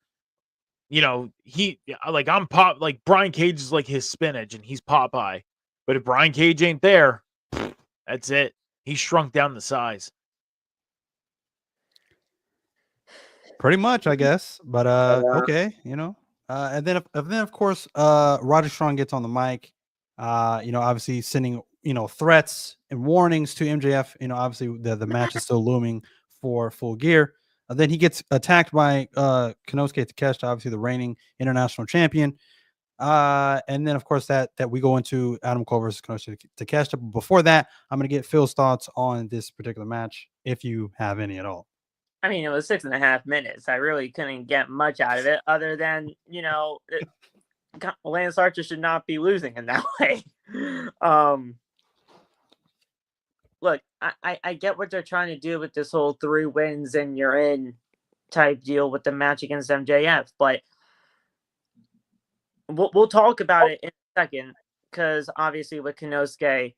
you know, Brian Cage is like his spinach and he's Popeye. But if Brian Cage ain't there, that's it. He's shrunk down the size. Pretty much, I guess. But okay, you know. And then of course, Roderick Strong gets on the mic, you know, obviously sending, you know, threats and warnings to MJF. You know, obviously the match is still looming for Full Gear. Then he gets attacked by Konosuke Takeshita, obviously the reigning international champion. And then of course that we go into Adam Cole versus Konosuke Takeshita. But before that, I'm gonna get Phil's thoughts on this particular match, if you have any at all. I mean, it was 6.5 minutes. I really couldn't get much out of it other than, you know, Lance Archer should not be losing in that way. Look, I get what they're trying to do with this whole 3 wins and you're in type deal with the match against MJF, but we'll talk about it in a second because obviously with Konosuke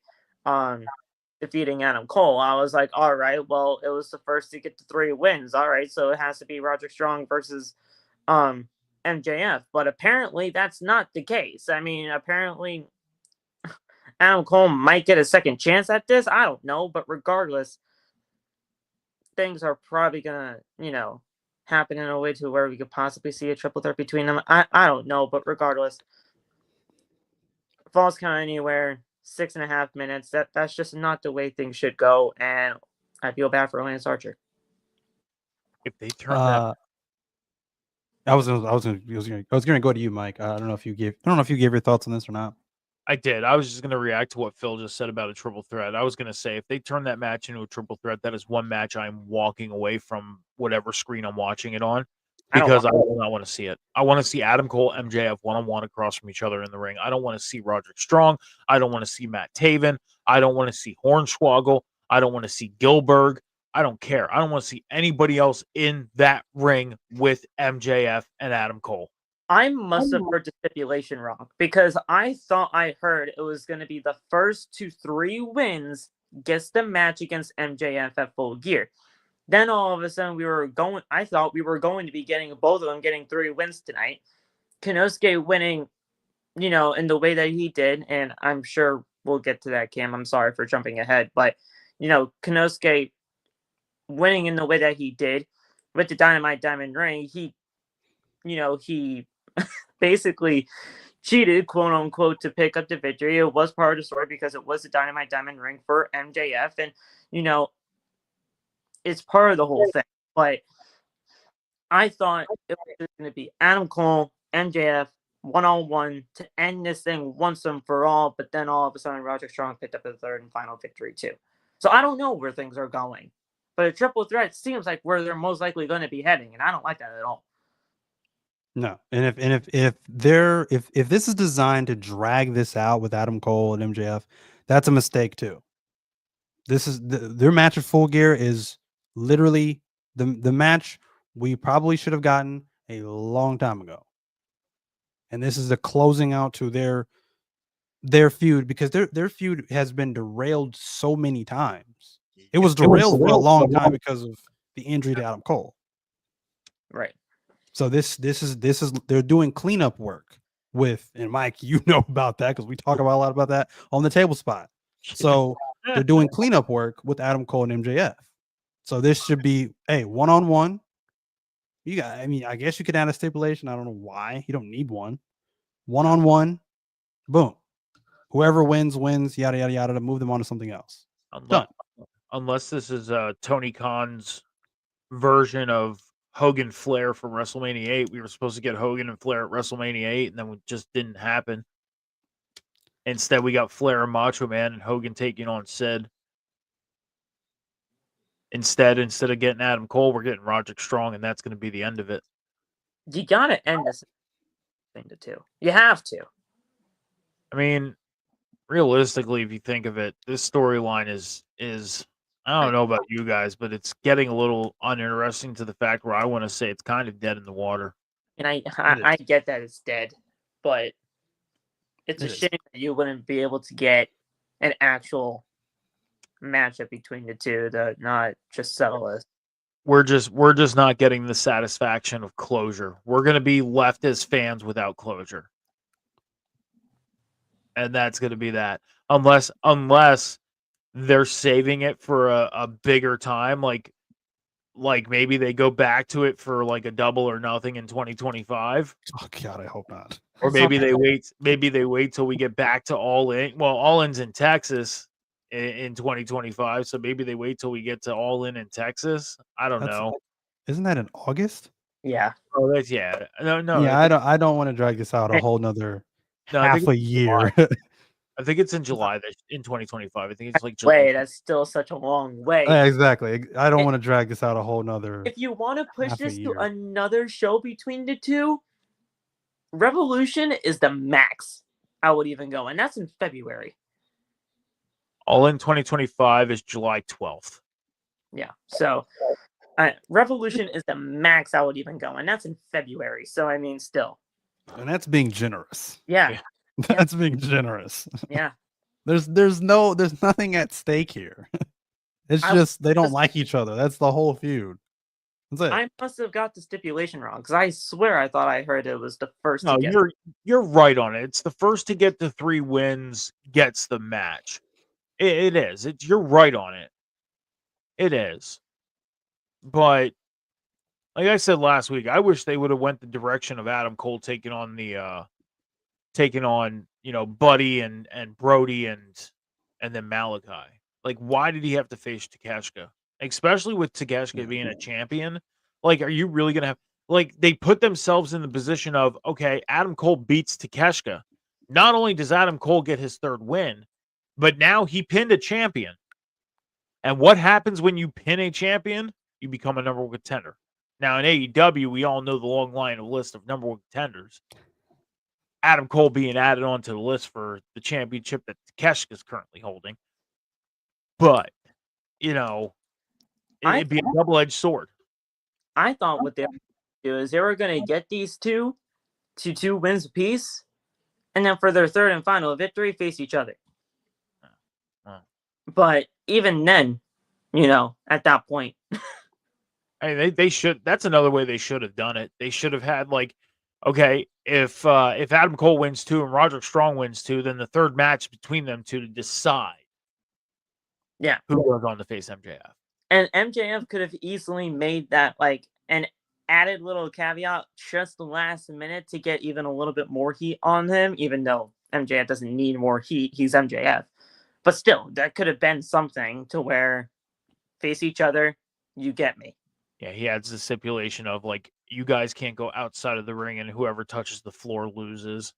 defeating Adam Cole, I was like, all right, well, it was the first to get to 3 wins. All right, so it has to be Roderick Strong versus MJF, but apparently that's not the case. I mean, apparently Adam Cole might get a second chance at this. I don't know, but regardless, things are probably gonna, you know, happen in a way to where we could possibly see a triple threat between them. I don't know, but regardless, falls count anywhere, 6.5 minutes. That's just not the way things should go, and I feel bad for Lance Archer. If they turn that, I was gonna go to you, Mike. I don't know if you gave your thoughts on this or not. I did. I was just going to react to what Phil just said about a triple threat. I was going to say, if they turn that match into a triple threat, that is one match I'm walking away from whatever screen I'm watching it on because I do not want to see it. I want to see Adam Cole, MJF one-on-one across from each other in the ring. I don't want to see Roderick Strong. I don't want to see Matt Taven. I don't want to see Hornswoggle. I don't want to see Gilbert. I don't care. I don't want to see anybody else in that ring with MJF and Adam Cole. I must have heard the stipulation wrong because I thought I heard it was going to be the first to 3 wins gets the match against MJF at Full Gear. Then all of a sudden I thought we were going to be getting both of them getting 3 wins tonight. Konosuke winning, you know, in the way that he did, and I'm sure we'll get to that, Cam. I'm sorry for jumping ahead, but, you know, Konosuke winning in the way that he did with the Dynamite Diamond Ring, he basically cheated, quote unquote, to pick up the victory. It was part of the story because it was the Dynamite Diamond Ring for MJF, and you know, it's part of the whole thing. But I thought it was going to be Adam Cole, MJF, one-on-one to end this thing once and for all. But then all of a sudden, Roderick Strong picked up the 3rd and final victory too. So I don't know where things are going, but a triple threat seems like where they're most likely going to be heading, and I don't like that at all. No, and if this is designed to drag this out with Adam Cole and MJF, that's a mistake too. This is their match at Full Gear is literally the match we probably should have gotten a long time ago, and this is the closing out to their feud because their feud has been derailed so many times. It was derailed for a long time because of the injury to Adam Cole. Right. So this is they're doing cleanup work with, and Mike, you know about that because we talk about a lot about that on the table spot. So they're doing cleanup work with Adam Cole and MJF. So this should be one-on-one. I mean, I guess you could add a stipulation. I don't know why. You don't need one. One-on-one, boom. Whoever wins, yada yada yada, to move them on to something else. Done. Unless this is Tony Khan's version of Hogan Flair from WrestleMania 8. We were supposed to get Hogan and Flair at WrestleMania 8, and then it just didn't happen. Instead, we got Flair and Macho Man and Hogan taking on Sid. Instead of getting Adam Cole, we're getting Roderick Strong, and that's going to be the end of it. You gotta end this thing to 2. You have to. I mean, realistically, if you think of it, this storyline is I don't know about you guys, but it's getting a little uninteresting to the fact where I want to say it's kind of dead in the water. And I get that it's dead, but it's a shame that you wouldn't be able to get an actual matchup between the two to not just settle this. We're just not getting the satisfaction of closure. We're going to be left as fans without closure. And that's going to be that. Unless they're saving it for a bigger time, like maybe they go back to it for like a Double or Nothing in 2025. Oh God, I hope not. Or maybe they wait till we get back to All In. Well, All In's in Texas in 2025, so maybe they wait till we get to All In Texas. I don't know. Isn't that in August? Yeah. Oh, that's yeah. No. Yeah, I don't want to drag this out a whole nother half a year. I think it's in July in 2025. I think it's like July. Wait, that's still such a long way. Yeah, exactly. I don't want to drag this out a whole nother. If you want to push this to another show between the two, Revolution is the max I would even go, and that's in February. All In 2025 is July 12th. Yeah, so Revolution is the max I would even go, and that's in February. So I mean, still, and that's being generous. Yeah. That's being generous. Yeah. There's nothing at stake here. It's just they don't like each other. That's the whole feud. That's it. I must have got the stipulation wrong because I swear I thought I heard it was the first. No, you're right on it. It's the first to get the 3 wins gets the match. It is. You're right on it. It is. But like I said last week, I wish they would have went the direction of Adam Cole taking on Buddy and Brody and then Malachi. Like, why did he have to face Takeshita? Especially with Takeshita being a champion. Like, are you really gonna have they put themselves in the position of, okay, Adam Cole beats Takeshita. Not only does Adam Cole get his 3rd win, but now he pinned a champion. And what happens when you pin a champion? You become a number 1 contender. Now in AEW, we all know the long line of list of number 1 contenders. Adam Cole being added onto the list for the championship that Takeshita is currently holding. But, it'd be a double-edged sword. I thought what they were going to do is they were going to get these two to 2 wins apiece, and then for their 3rd and final victory, face each other. But even then, at that point. I mean, they should. That's another way they should have done it. They should have had okay, if Adam Cole wins 2 and Roderick Strong wins 2, then the 3rd match between them 2 to decide. Yeah, who goes on to face MJF. And MJF could have easily made that an added little caveat just the last minute to get even a little bit more heat on him, even though MJF doesn't need more heat. He's MJF. But still, that could have been something to where face each other, you get me. Yeah, he adds the stipulation of you guys can't go outside of the ring and whoever touches the floor loses.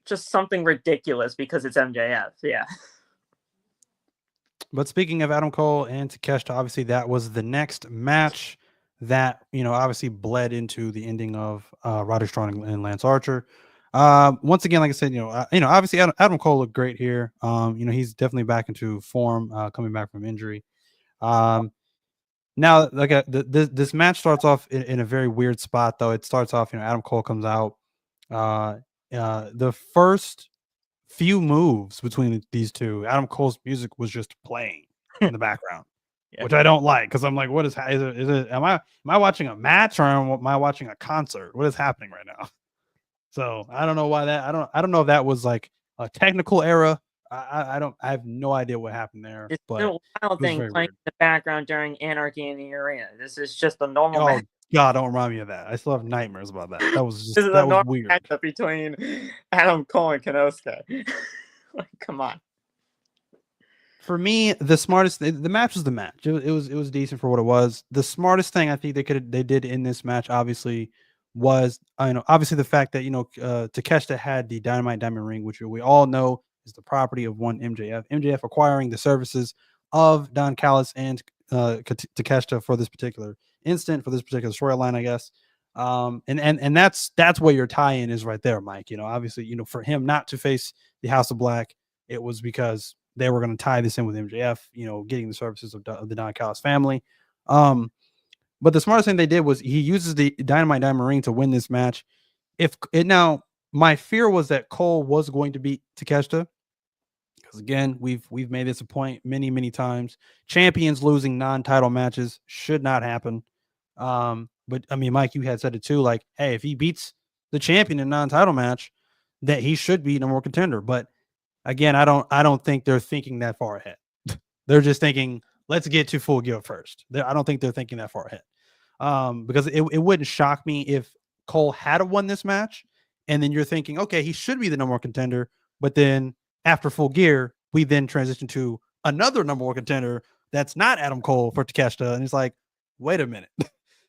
Just something ridiculous because it's MJF. Yeah. But speaking of Adam Cole and Takeshita, obviously that was the next match that obviously bled into the ending of Roderick Strong and Lance Archer. Once again, like I said, obviously Adam Cole looked great here. He's definitely back into form, coming back from injury. Now, like this match starts off in a very weird spot, though. It starts off, Adam Cole comes out. The first few moves between these two, Adam Cole's music was just playing in the background, Yeah. which I don't like because I'm like, what is it? Am I watching a match or am I watching a concert? What is happening right now? So I don't know why that. I don't know if that was like a technical error. I have no idea what happened there, It's but no wild it was thing very playing weird. in the background during Anarchy in the Arena. This is just a normal Oh match. God, don't remind me of that. I still have nightmares about that. That was This just is a that was normal weird. matchup between Adam Cole and Konosuke. Like, come on. For me, the match was the match. It was decent for what it was. The smartest thing I think they did in this match, obviously, was obviously the fact that Takeshita had the Dynamite Diamond Ring, which we all know is the property of one MJF. MJF acquiring the services of Don Callis and Takeshita for this particular instant, for this particular storyline, I guess. And that's where your tie-in is right there, Mike. Obviously, for him not to face the House of Black, it was because they were going to tie this in with MJF, getting the services of the Don Callis family. But the smartest thing they did was he uses the Dynamite Diamond Ring to win this match. My fear was that Cole was going to beat Takeshita, because again, we've made this a point many times. Champions losing non-title matches should not happen. But I mean, Mike, you had said it too. Like, hey, if he beats the champion in a non-title match, that he should be number one contender. But again, I don't think they're thinking that far ahead. They're just thinking, let's get to Full Gear first. I don't think they're thinking that far ahead. Because it wouldn't shock me if Cole had won this match, and then you're thinking, okay, he should be the number one contender. But then after Full Gear, we then transition to another number one contender that's not Adam Cole for Takeshita, and it's like, wait a minute,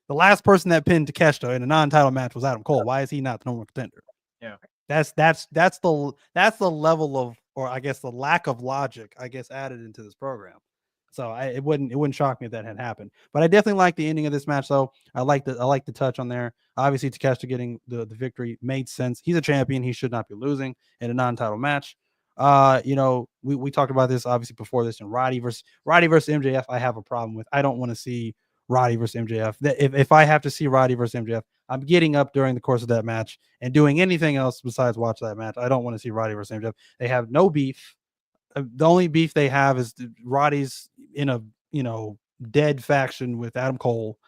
the last person that pinned Takeshita in a non-title match was Adam Cole. Why is he not the number one contender? Yeah. That's the level of, or I guess the lack of logic, I guess, added into this program. So it wouldn't shock me if that had happened. But I definitely like the ending of this match, though. I like the touch on there. Obviously, Takeshita getting the victory made sense. He's a champion. He should not be losing in a non-title match. We talked about this obviously before this, and Roddy versus MJF. I have a problem with. I don't want to see Roddy versus MJF. If I have to see Roddy versus MJF, I'm getting up during the course of that match and doing anything else besides watch that match. I don't want to see Roddy versus MJF. They have no beef. The only beef they have is Roddy's in a dead faction with Adam Cole,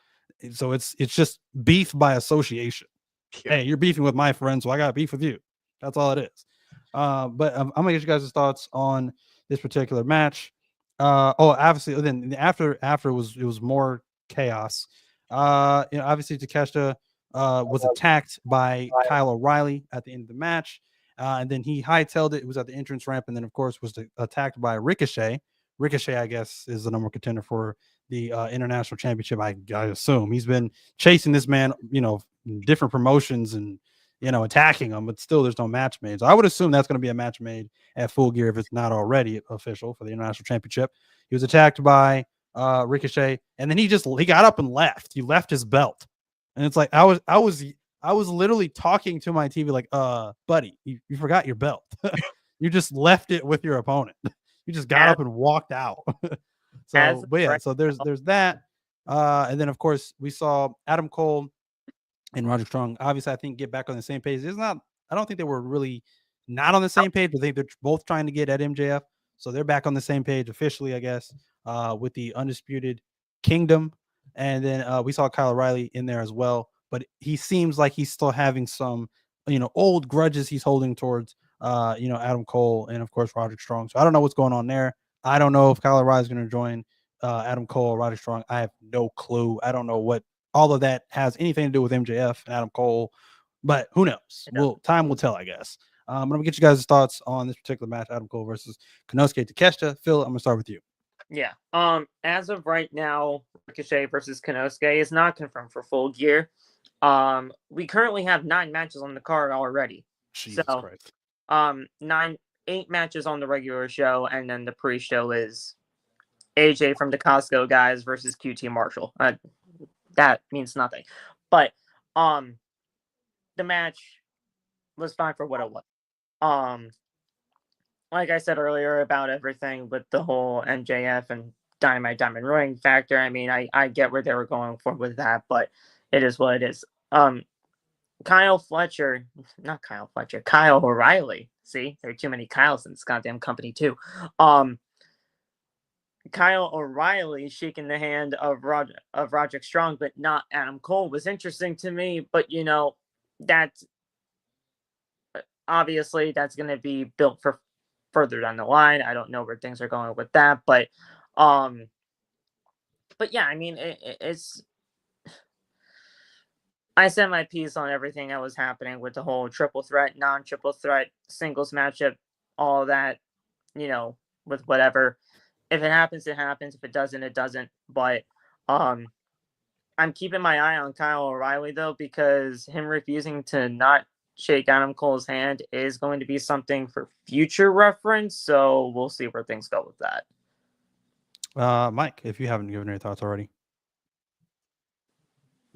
so it's just beef by association. Yeah. Hey, you're beefing with my friend, so I got beef with you. That's all it is. But I'm gonna get you guys' thoughts on this particular match. Obviously, then after it was more chaos. Obviously Takeshita was attacked by Kyle O'Reilly at the end of the match. And then he hightailed it. It was at the entrance ramp, and then of course was attacked by Ricochet. Ricochet, I guess, is the number one contender for the international championship. I assume he's been chasing this man, different promotions and attacking him, but still there's no match made. So I would assume that's going to be a match made at Full Gear if it's not already official for the international championship. He was attacked by Ricochet, and then he got up and left. He left his belt, and it's like I was literally talking to my TV like, buddy, you forgot your belt. You just left it with your opponent. You just got up and walked out. So there's that. And then of course we saw Adam Cole and Roger Strong. Obviously, I think get back on the same page. I don't think they were really not on the same page, but they're both trying to get at MJF. So they're back on the same page officially, I guess, with the Undisputed Kingdom. And then we saw Kyle O'Reilly in there as well. But he seems like he's still having some, old grudges he's holding towards, Adam Cole and, of course, Roderick Strong. So I don't know what's going on there. I don't know if Kyle O'Reilly is going to join Adam Cole or Roderick Strong. I have no clue. I don't know what all of that has anything to do with MJF and Adam Cole, but who knows? Time will tell, I guess. I'm going to get you guys' thoughts on this particular match, Adam Cole versus Konosuke Takeshita. Phil, I'm going to start with you. Yeah. As of right now, Ricochet versus Konosuke is not confirmed for Full Gear. We currently have 9 matches on the card already. Jesus Christ. 8 matches on the regular show, and then the pre-show is AJ from the Costco guys versus QT Marshall. that means nothing. But the match was fine for what it was. Like I said earlier about everything with the whole MJF and Dynamite Diamond Ring factor, I mean, I get where they were going for with that, but it is what it is. Kyle O'Reilly. See, there are too many Kyles in this goddamn company too. Kyle O'Reilly shaking the hand of Roderick Strong, but not Adam Cole, was interesting to me. But that's obviously that's going to be built for further down the line. I don't know where things are going with that, but yeah, I mean, it's. I said my piece on everything that was happening with the whole triple threat, non-triple threat, singles matchup, all that, with whatever. If it happens, it happens. If it doesn't, it doesn't. But I'm keeping my eye on Kyle O'Reilly, though, because him refusing to not shake Adam Cole's hand is going to be something for future reference. So we'll see where things go with that. Mike, if you haven't given your thoughts already.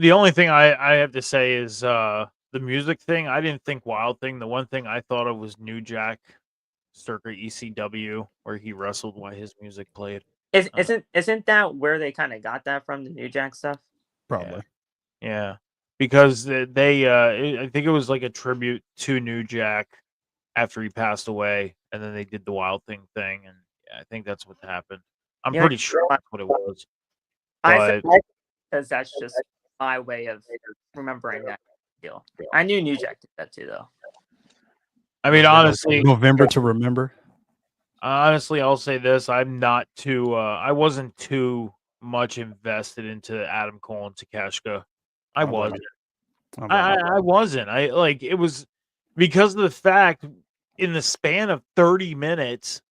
The only thing I have to say is the music thing. I didn't think Wild Thing. The one thing I thought of was New Jack, circa ECW, where he wrestled while his music played. Isn't that where they kind of got that from, the New Jack stuff? Probably. Yeah. Because they I think it was like a tribute to New Jack after he passed away, and then they did the Wild Thing thing, and I think that's what happened. I'm pretty sure that's what it was. I said because that's just my way of remembering that deal. I knew New Jack did that too, though. I mean, honestly, November to Remember. Honestly, I'll say this: I'm not too. I wasn't too much invested into Adam Cole and Takeshita. I wasn't. I wasn't. I like it was because of the fact in the span of 30 minutes,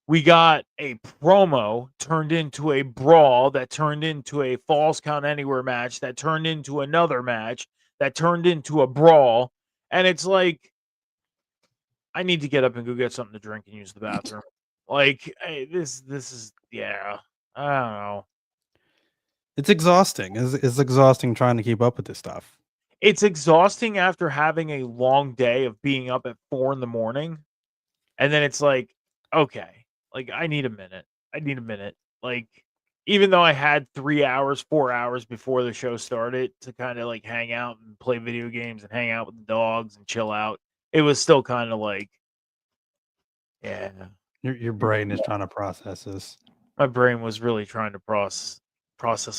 we got a promo turned into a brawl that turned into a falls count anywhere match that turned into another match that turned into a brawl, and it's like I need to get up and go get something to drink and use the bathroom. Like this is I don't know. It's exhausting. It's exhausting trying to keep up with this stuff. It's exhausting after having a long day of being up at 4 a.m, and then it's like, okay, like I need a minute. Like even though I had 3 hours, 4 hours before the show started to kind of like hang out and play video games and hang out with the dogs and chill out, it was still kind of like, yeah. Your brain is trying to process this. My brain was really trying to process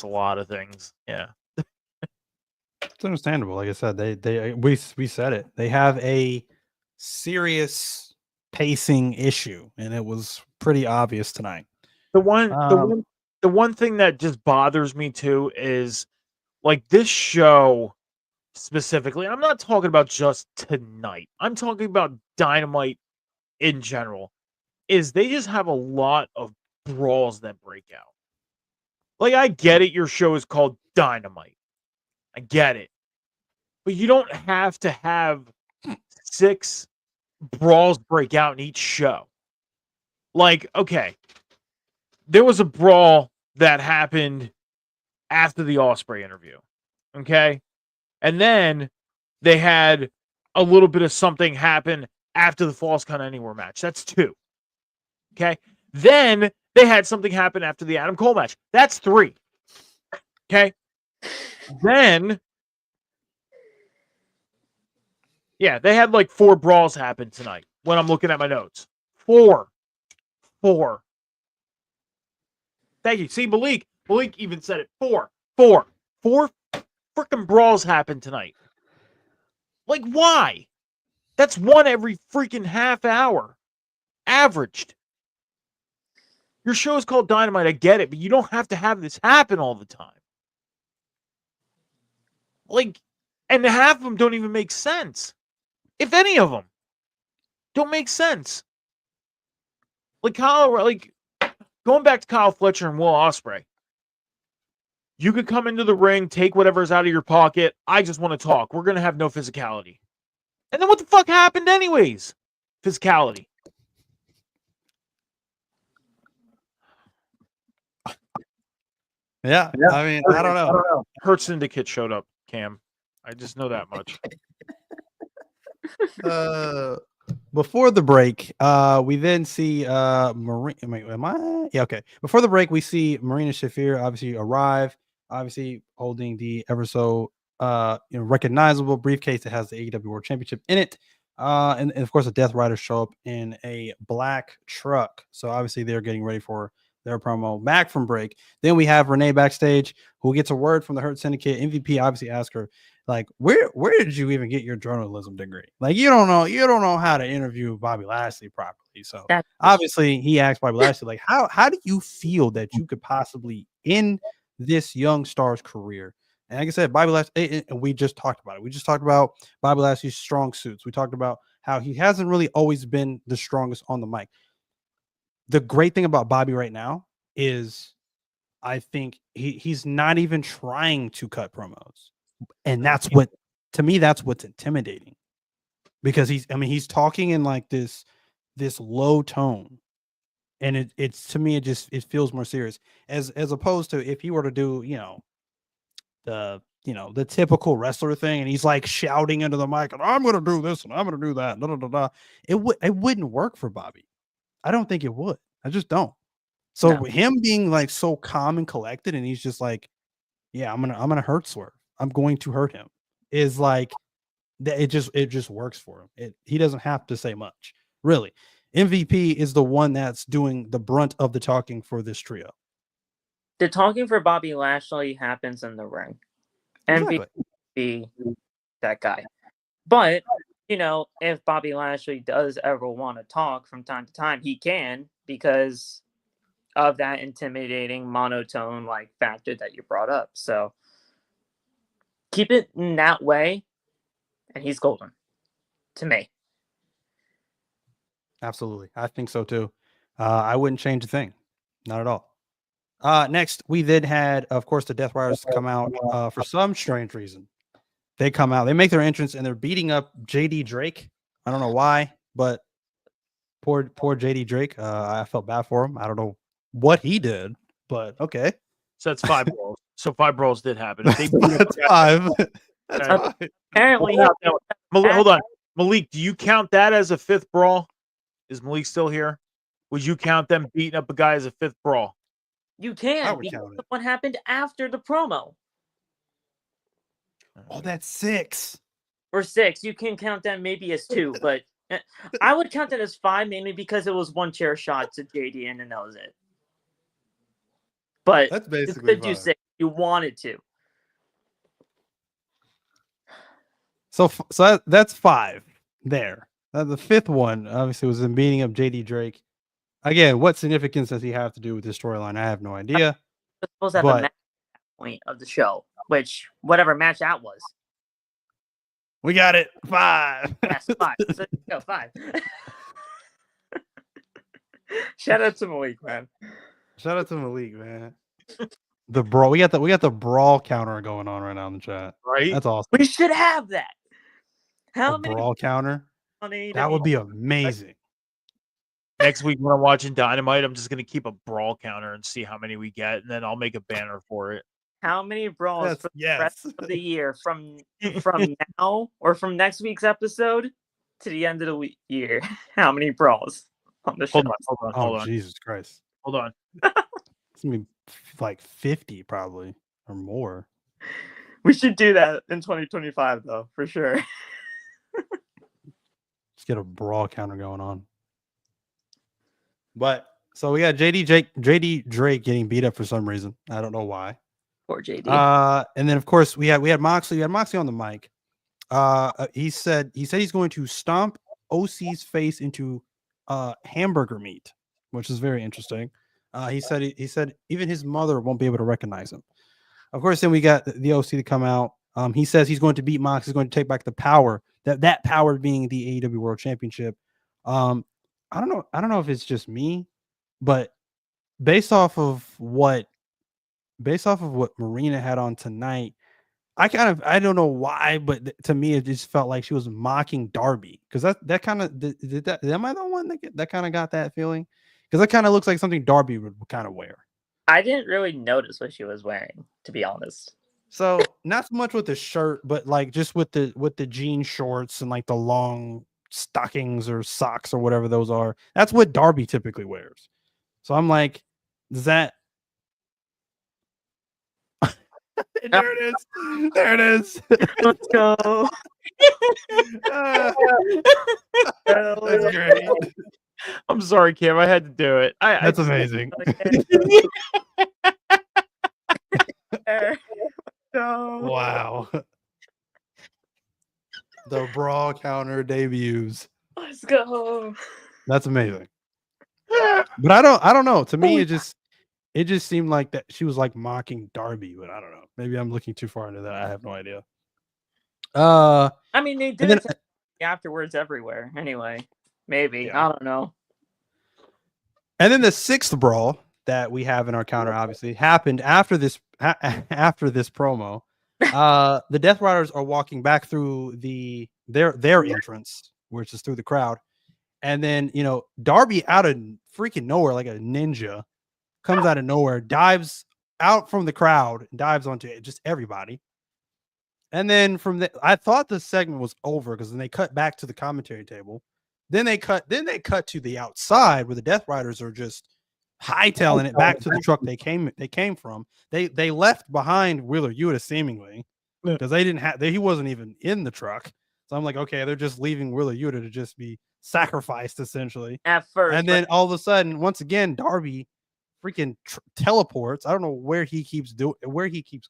a lot of things. Yeah. It's understandable. Like I said, we said it. They have a serious pacing issue, and it was pretty obvious tonight. The one thing that just bothers me too is like this show specifically. I'm not talking about just tonight. I'm talking about Dynamite in general. Is they just have a lot of brawls that break out. Like I get it, your show is called Dynamite. I get it. But you don't have to have 6 brawls break out in each show. Like, okay, there was a brawl that happened after the Ospreay interview. Okay? And then they had a little bit of something happen after the Falls Count Anywhere match. That's 2. Okay? Then they had something happen after the Adam Cole match. That's 3. Okay? Then they had like 4 brawls happen tonight when I'm looking at my notes. 4. Thank you. See, Malik even said it. 4 freaking brawls happened tonight. Like, why? That's 1 every freaking half hour. Averaged. Your show is called Dynamite. I get it, but you don't have to have this happen all the time. Like, and half of them don't even make sense. If any of them don't make sense. Like going back to Kyle Fletcher and Will Ospreay. You could come into the ring, take whatever's out of your pocket. I just want to talk. We're going to have no physicality. And then what the fuck happened anyways? Physicality. Yeah, I mean, I don't know. Hurt Syndicate showed up, Cam. I just know that much. Before the break, we then see Marine. Am I? Yeah, okay. Before the break, we see Marina Shafir obviously arrive, obviously holding the ever so recognizable briefcase that has the AEW World Championship in it. And of course, the Death Riders show up in a black truck. So obviously, they're getting ready for their promo back from break. Then we have Renee backstage, who gets a word from the Hurt Syndicate. MVP obviously asks her, like, where did you even get your journalism degree? Like, you don't know how to interview Bobby Lashley properly. So obviously he asked Bobby Lashley, like, how do you feel that you could possibly end this young star's career? And like I said, Bobby Lashley, and we just talked about it. We just talked about Bobby Lashley's strong suits. We talked about how he hasn't really always been the strongest on the mic. The great thing about Bobby right now is I think he's not even trying to cut promos. And that's what, to me, that's what's intimidating, because he's talking in like this low tone, and it's to me, it feels more serious, as opposed to if he were to do the typical wrestler thing, and he's like shouting into the mic, and I'm gonna do this and I'm gonna do that, it wouldn't work for Bobby. I don't think it would. I just don't. So him being like so calm and collected, and he's just like, yeah, I'm gonna hurt Swerve. I'm going to hurt him. Is like that. It just works for him. He doesn't have to say much, really. MVP is the one that's doing the brunt of the talking for this trio. The talking for Bobby Lashley happens in the ring. Exactly. MVP, that guy. But if Bobby Lashley does ever want to talk from time to time, he can, because of that intimidating monotone like factor that you brought up. So keep it in that way, and he's golden to me. Absolutely. I think so too. I wouldn't change a thing. Not at all. Next, we then had, of course, the Death Riders come out for some strange reason. They come out, they make their entrance, and they're beating up JD Drake. I don't know why, but poor JD Drake. I felt bad for him. I don't know what he did, but okay. So that's 5 brawls. So 5 brawls did happen. That's 5. That's 5. Apparently, hold on. Malik, do you count that as a 5th brawl? Is Malik still here? Would you count them beating up a guy as a 5th brawl? You can, because of what happened after the promo. Oh, that's 6. Or 6. You can count that maybe as 2, but I would count that as 5, mainly because it was one chair shot to JD, and then that was it. But that's basically you could do 6 if you wanted to. So that's 5 there. The 5th one obviously was in beating up JD Drake. Again, what significance does he have to do with this storyline? I have no idea. It's supposed to have a match point of the show, which whatever match that was. We got it. 5. Yes, 5. So, go 5. Shout out to Malik, man. Shout out to Malik, man. The brawl. We got the brawl counter going on right now in the chat. Right. That's awesome. We should have that. How many brawl counter? That would be amazing. Next week when I'm watching Dynamite, I'm just gonna keep a brawl counter and see how many we get, and then I'll make a banner for it. How many brawls for the rest of the year from now or from next week's episode to the end of the year? How many brawls on the show? Hold on. Jesus Christ. Hold on. It's gonna be like 50 probably or more. We should do that in 2025 though, for sure. Let's get a brawl counter going on. But so we got JD Drake getting beat up for some reason. I don't know why. Poor JD. And then of course we had Moxley. We had Moxley on the mic. He said he's going to stomp OC's face into hamburger meat, which is very interesting. He said even his mother won't be able to recognize him. Of course, then we got the OC to come out. He says he's going to beat Mox. He's going to take back the power. That power being the AEW World Championship. I don't know if it's just me, but based off of what Marina had on tonight, I don't know why, but to me it just felt like she was mocking Darby, because that kind of am I the one that kind of got that feeling? Because that kind of looks like something Darby would kind of wear. I didn't really notice what she was wearing, to be honest. So not so much with the shirt, but like just with the jean shorts and like the long stockings or socks or whatever those are. That's what Darby typically wears. So I'm like, does that there it is. There it is. Let's go. That's great. I'm sorry, Kim. I had to do it. That's amazing. Go. Wow. The brawl counter debuts. Let's go. That's amazing. But I don't know. To me, it just seemed like that she was like mocking Darby, but I don't know. Maybe I'm looking too far into that. I have no idea. I mean, they did then, it afterwards everywhere. Anyway, maybe Yeah. I don't know. And then the sixth brawl that we have in our counter obviously happened after this promo. The Death Riders are walking back through their entrance, which is through the crowd. And then, Darby out of freaking nowhere, like a ninja, comes out of nowhere, dives out from the crowd, dives onto just everybody. And then I thought the segment was over because then they cut back to the commentary table. Then they cut to the outside where the Death Riders are just hightailing it back to the truck they came from. They left behind Wheeler Yuta seemingly because he wasn't even in the truck. So I'm like, okay, they're just leaving Wheeler Yuta to just be sacrificed essentially. At first, and then all of a sudden, once again, Darby freaking teleports. I don't know where he keeps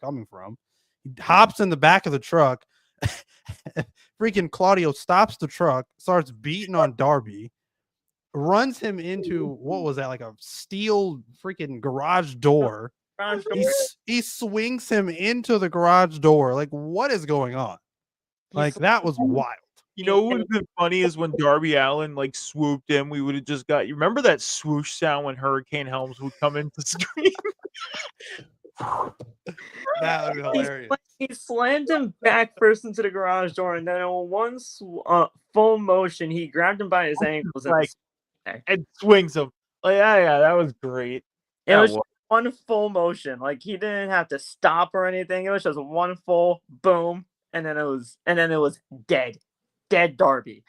coming from. He hops in the back of the truck. Freaking Claudio stops the truck, starts beating on Darby, runs him into what was that, like a steel freaking garage door. He swings him into the garage door. Like, what is going on? Like, that was wild. You know what would have been funny is when Darby Allin like swooped in, we would have just got. You remember that swoosh sound when Hurricane Helms would come into screen? That would be hilarious. He slammed him back first into the garage door, and then in one full motion, he grabbed him by his ankles and swings him. Like, yeah, that was great. It was one full motion. Like, he didn't have to stop or anything. It was just one full boom, and then it was dead Darby.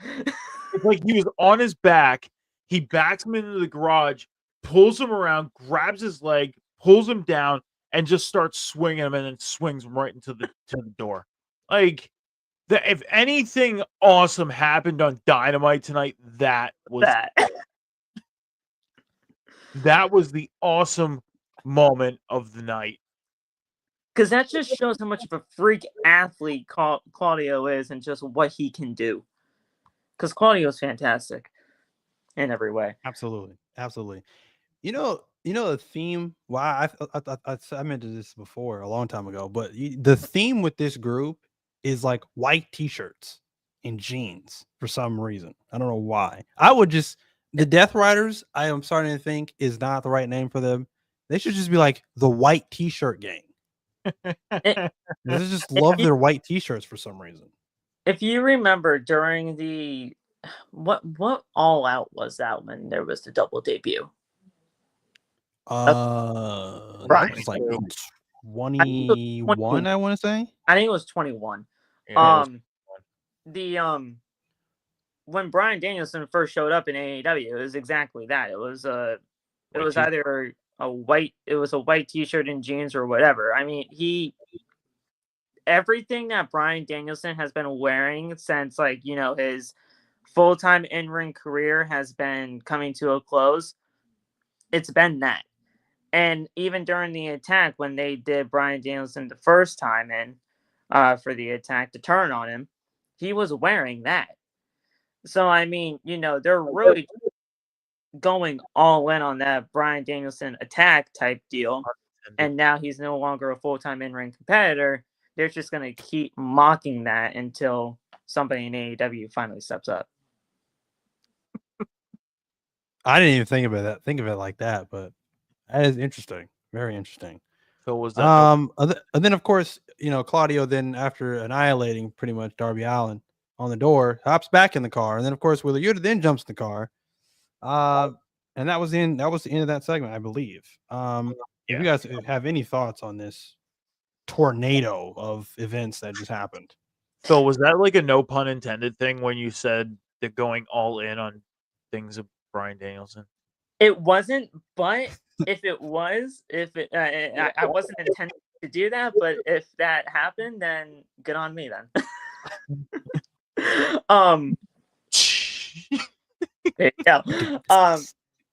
It's like he was on his back. He backs him into the garage, pulls him around, grabs his leg, pulls him down, and just starts swinging him, and then swings him right into the door. Like, if anything awesome happened on Dynamite tonight, that was that was the awesome moment of the night. Because that just shows how much of a freak athlete Claudio is and just what he can do. Because Claudio's fantastic in every way. Absolutely. You know the theme. Wow, I mentioned this before a long time ago, but the theme with this group is like white t-shirts and jeans for some reason. I don't know why. The Death Riders, I am starting to think, is not the right name for them. They should just be like the white t-shirt gang. They just love their white t-shirts for some reason. If you remember during the what All Out was that when there was the double debut? That was like 21, I want to say. I think it was 21. When Bryan Danielson first showed up in AEW, it was exactly that. It was either a white t-shirt and jeans or whatever. I mean, everything that Bryan Danielson has been wearing since his full-time in-ring career has been coming to a close. It's been that. And even during the attack, when they did Bryan Danielson the first time in for the attack to turn on him, he was wearing that. So, I mean, they're really going all in on that Bryan Danielson attack type deal. And now he's no longer a full-time in-ring competitor. They're just going to keep mocking that until somebody in AEW finally steps up. I didn't even think of it like that, but that is interesting. Very interesting. So was that and then of course, Claudio then, after annihilating pretty much Darby Allin on the door, hops back in the car, and then of course Wheeler Yuta then jumps in the car. And that was the end of that segment, I believe. If you guys have any thoughts on this tornado of events that just happened. Phil, was that like a no pun intended thing when you said that going all in on things of Bryan Danielson? It wasn't, but if it was, I wasn't intending to do that, but if that happened, then good on me then. There you go.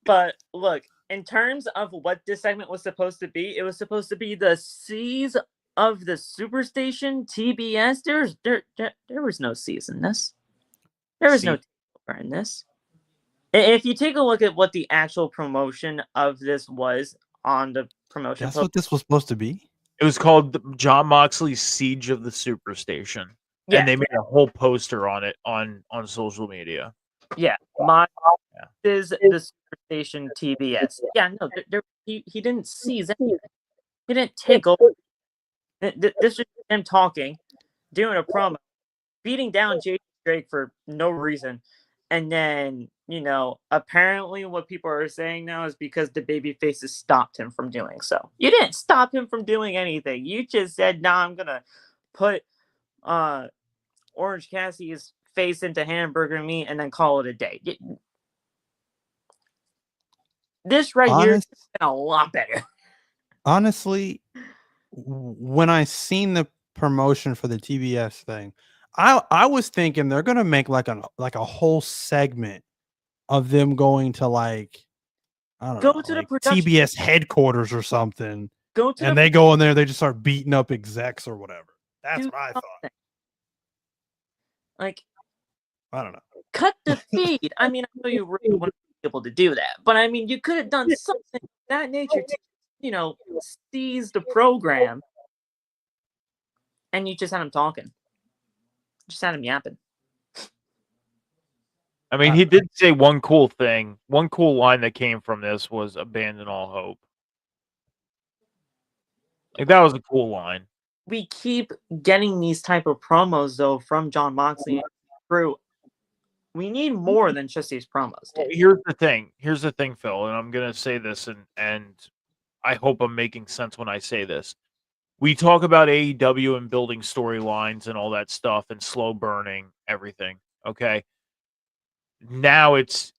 But look, in terms of what this segment was supposed to be, it was supposed to be the C's of the Superstation TBS. There was no C's in this. There was no takeover in this. If you take a look at what the actual promotion of this was on the promotion, that's what this was supposed to be. It was called John Moxley's Siege of the Superstation. Yeah. And they made a whole poster on it on social media. Yeah. Is the Superstation TBS. Yeah, no, he didn't seize anything. He didn't take over. This is him talking, doing a promo, beating down J.D. Drake for no reason. And then, apparently what people are saying now is because the baby faces stopped him from doing so. You didn't stop him from doing anything. You just said, nah, I'm going to put Orange Cassidy's face into hamburger meat and then call it a day. This here is a lot better. Honestly, when I seen the promotion for the TBS thing, I was thinking they're gonna make like a whole segment of them going to I don't know, to the TBS headquarters or something. And they go in there, they just start beating up execs or whatever. That's what I thought. I don't know. Cut the feed. I mean, I know you really want to be able to do that, but I mean, you could have done something of that nature to, seize the program, and you just had him talking. Just had him yapping. I mean, he did say one cool thing. One cool line that came from this was "abandon all hope." That was a cool line. We keep getting these type of promos though from John Moxley and crew. We need more than just these promos. Well, here's the thing, Phil, and I'm gonna say this, and I hope I'm making sense when I say this. We talk about AEW and building storylines and all that stuff and slow burning everything. Okay. Now it's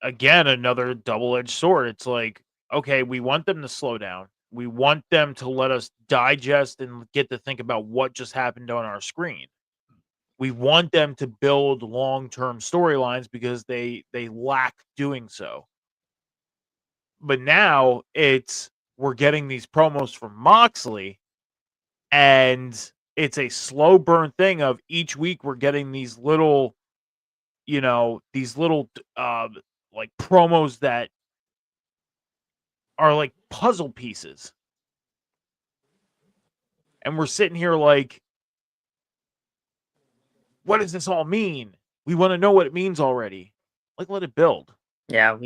again another double-edged sword. It's like, okay, we want them to slow down. We want them to let us digest and get to think about what just happened on our screen. We want them to build long-term storylines because they lack doing so. But now we're getting these promos from Moxley, and it's a slow burn thing of each week we're getting these little, like promos that are like puzzle pieces. And we're sitting here like, what does this all mean? We want to know what it means already. Like, let it build. Yeah,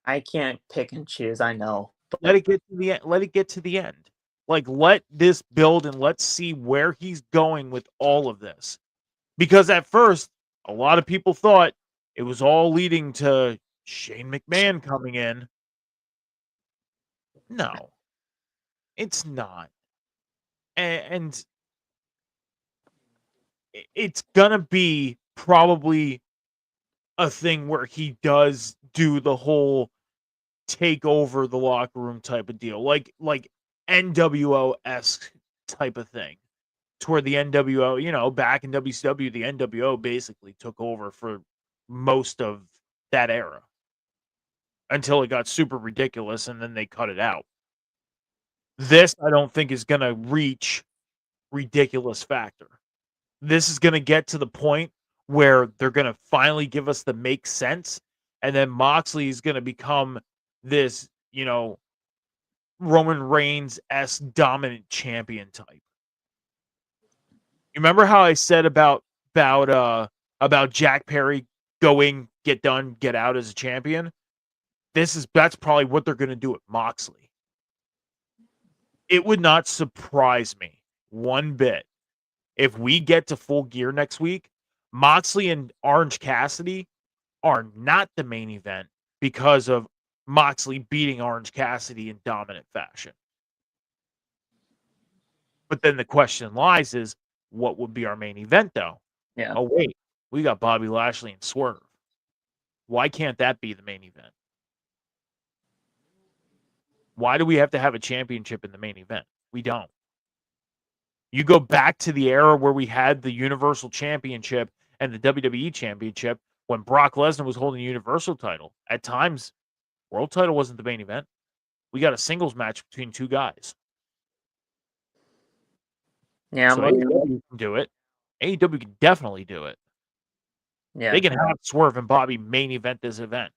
I can't pick and choose. I know. But let it get to the end. Let it get to the end. Like, let this build and let's see where he's going with all of this. Because at first, a lot of people thought it was all leading to Shane McMahon coming in. No, it's not. And it's gonna be probably a thing where he does do the whole take over the locker room type of deal, like NWO-esque type of thing, to where the NWO, back in WCW, the NWO basically took over for most of that era until it got super ridiculous and then they cut it out. This, I don't think, is going to reach ridiculous factor. This is going to get to the point where they're going to finally give us the make sense, and then Moxley is going to become this, Roman Reigns-esque dominant champion type. You remember how I said about Jack Perry going, get done, get out as a champion? That's probably what they're going to do with Moxley. It would not surprise me one bit if we get to Full Gear next week, Moxley and Orange Cassidy are not the main event because of Moxley beating Orange Cassidy in dominant fashion. But then the question lies is, what would be our main event, though? Yeah. Oh, wait. We got Bobby Lashley and Swerve. Why can't that be the main event? Why do we have to have a championship in the main event? We don't. You go back to the era where we had the Universal Championship and the WWE Championship when Brock Lesnar was holding the Universal title. At times, World title wasn't the main event. We got a singles match between two guys. Yeah, so AEW can do it. AEW can definitely do it. Yeah. They can have Swerve and Bobby main event this event.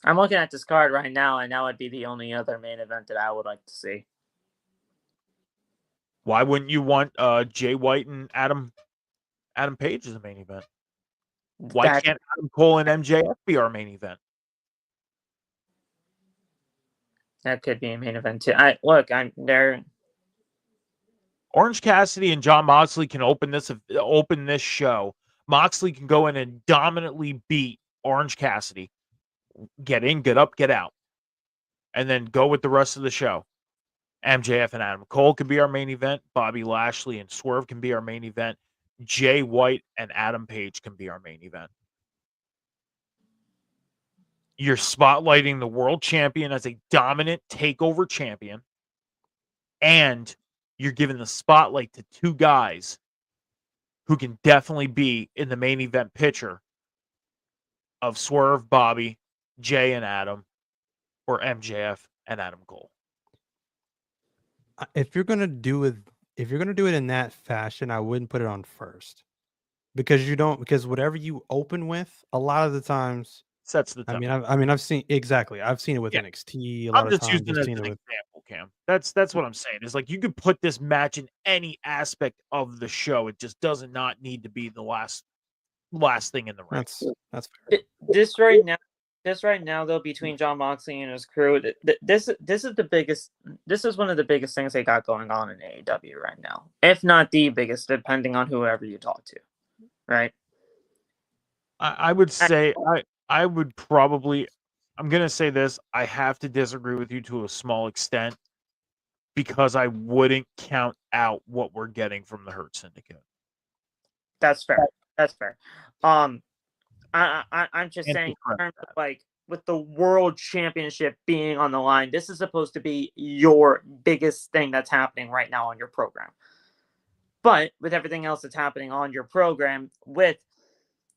I'm looking at this card right now, and that would be the only other main event that I would like to see. Why wouldn't you want Jay White and Adam Page as a main event? Why can't Adam Cole and MJF be our main event? That could be a main event too. I'm there. Orange Cassidy and Jon Moxley can open this show. Moxley can go in and dominantly beat Orange Cassidy. Get in, get up, get out. And then go with the rest of the show. MJF and Adam Cole can be our main event. Bobby Lashley and Swerve can be our main event. Jay White and Adam Page can be our main event. You're spotlighting the world champion as a dominant takeover champion. And you're giving the spotlight to two guys who can definitely be in the main event picture of Swerve, Bobby, Jay and Adam, or MJF and Adam Cole. If you're gonna do it in that fashion, I wouldn't put it on first. Because whatever you open with, a lot of the times sets the tone. I've seen it with NXT. I'm just using it as an example, Cam. That's what I'm saying. It's like you could put this match in any aspect of the show. It just does not need to be the last thing in the ring. That's fair. This right now though, between Jon Moxley and his crew, this is the biggest. This is one of the biggest things they got going on in AEW right now, if not the biggest, depending on whoever you talk to. Right. I would say I would probably. I'm gonna say this. I have to disagree with you to a small extent because I wouldn't count out what we're getting from the Hurt Syndicate. That's fair. I'm just saying, in terms of like with the World Championship being on the line, this is supposed to be your biggest thing that's happening right now on your program. But with everything else that's happening on your program, with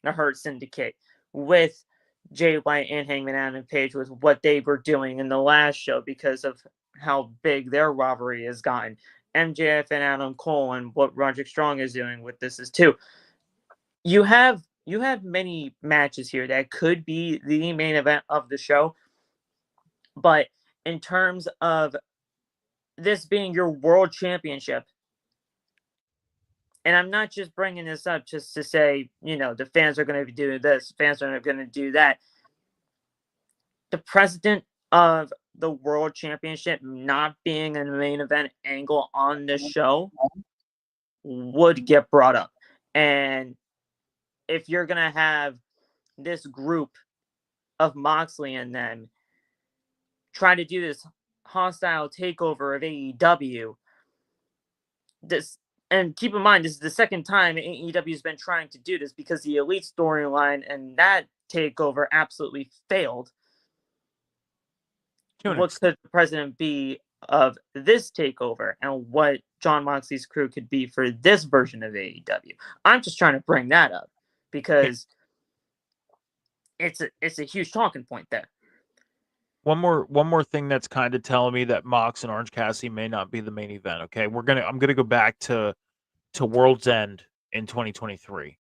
the Hurt Syndicate, with Jay White and Hangman Adam Page, with what they were doing in the last show because of how big their rivalry has gotten, MJF and Adam Cole, and what Roderick Strong is doing with this is too. You have many matches here that could be the main event of the show, but in terms of this being your World Championship, and I'm not just bringing this up just to say, the fans are going to be doing this, fans are going to do that. The president of the World Championship not being a main event angle on this show would get brought up. And if you're going to have this group of Moxley and them try to do this hostile takeover of AEW, and keep in mind, this is the second time AEW has been trying to do this because the Elite storyline and that takeover absolutely failed. What could the president be of this takeover and what Jon Moxley's crew could be for this version of AEW? I'm just trying to bring that up because it's a huge talking point there. One more thing that's kind of telling me that Mox and Orange Cassidy may not be the main event. Okay, I'm gonna go back to World's End in 2023.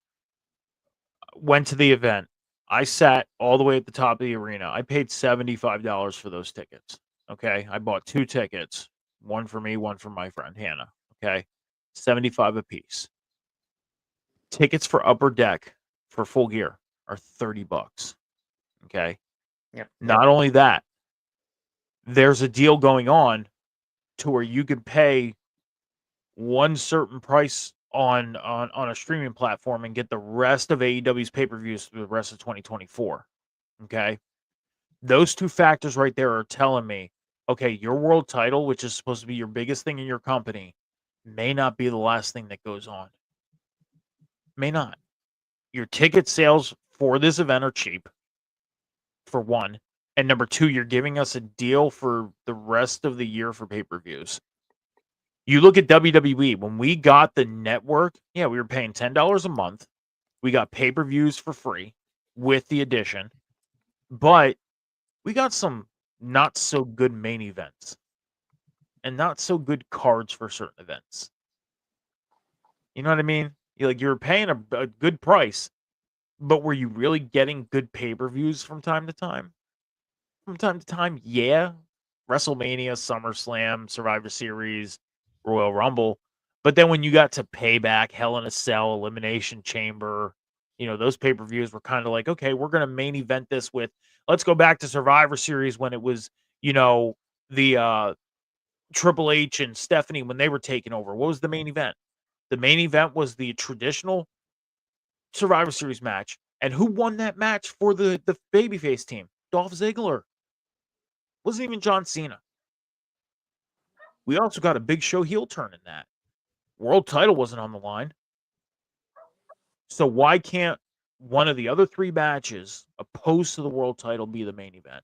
Went to the event. I sat all the way at the top of the arena. I paid $75 for those tickets. Okay, I bought 2 tickets, one for me, one for my friend Hannah. Okay, $75 a piece. Tickets for Upper Deck for Full Gear are $30. Okay. Yep. Not only that, there's a deal going on to where you can pay one certain price on a streaming platform and get the rest of AEW's pay-per-views through the rest of 2024. Okay. Those two factors right there are telling me, okay, your world title, which is supposed to be your biggest thing in your company, may not be the last thing that goes on. May not. Your ticket sales for this event are cheap, for one. And number two, you're giving us a deal for the rest of the year for pay-per-views. You look at WWE, when we got the network, yeah, we were paying $10 a month. We got pay-per-views for free with the addition. But we got some not so good main events and not so good cards for certain events. You know what I mean? You were paying a good price, but were you really getting good pay-per-views from time to time? From time to time, yeah. WrestleMania, SummerSlam, Survivor Series, Royal Rumble. But then when you got to Payback, Hell in a Cell, Elimination Chamber, those pay-per-views were kind of like, okay, we're going to main event this with, let's go back to Survivor Series when it was, the Triple H and Stephanie when they were taking over. What was the main event? The main event was the traditional Survivor Series match. And who won that match for the babyface team? Dolph Ziggler. Wasn't even John Cena. We also got a Big Show heel turn in that. World title wasn't on the line. So why can't one of the other three matches opposed to the world title be the main event?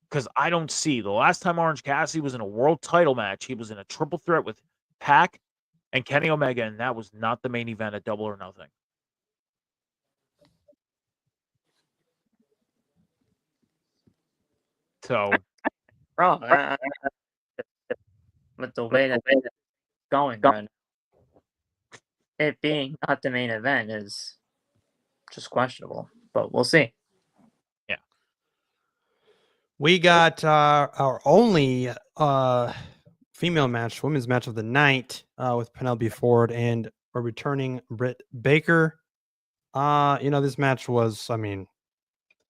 Because I don't see. The last time Orange Cassidy was in a world title match, he was in a triple threat with Pac and Kenny Omega, and that was not the main event at Double or Nothing. So, Bro, with the way that it's going right now, it being not the main event is just questionable. But we'll see. yeah. We got our only female match, women's match of the night with Penelope Ford and a returning Britt Baker. This match was,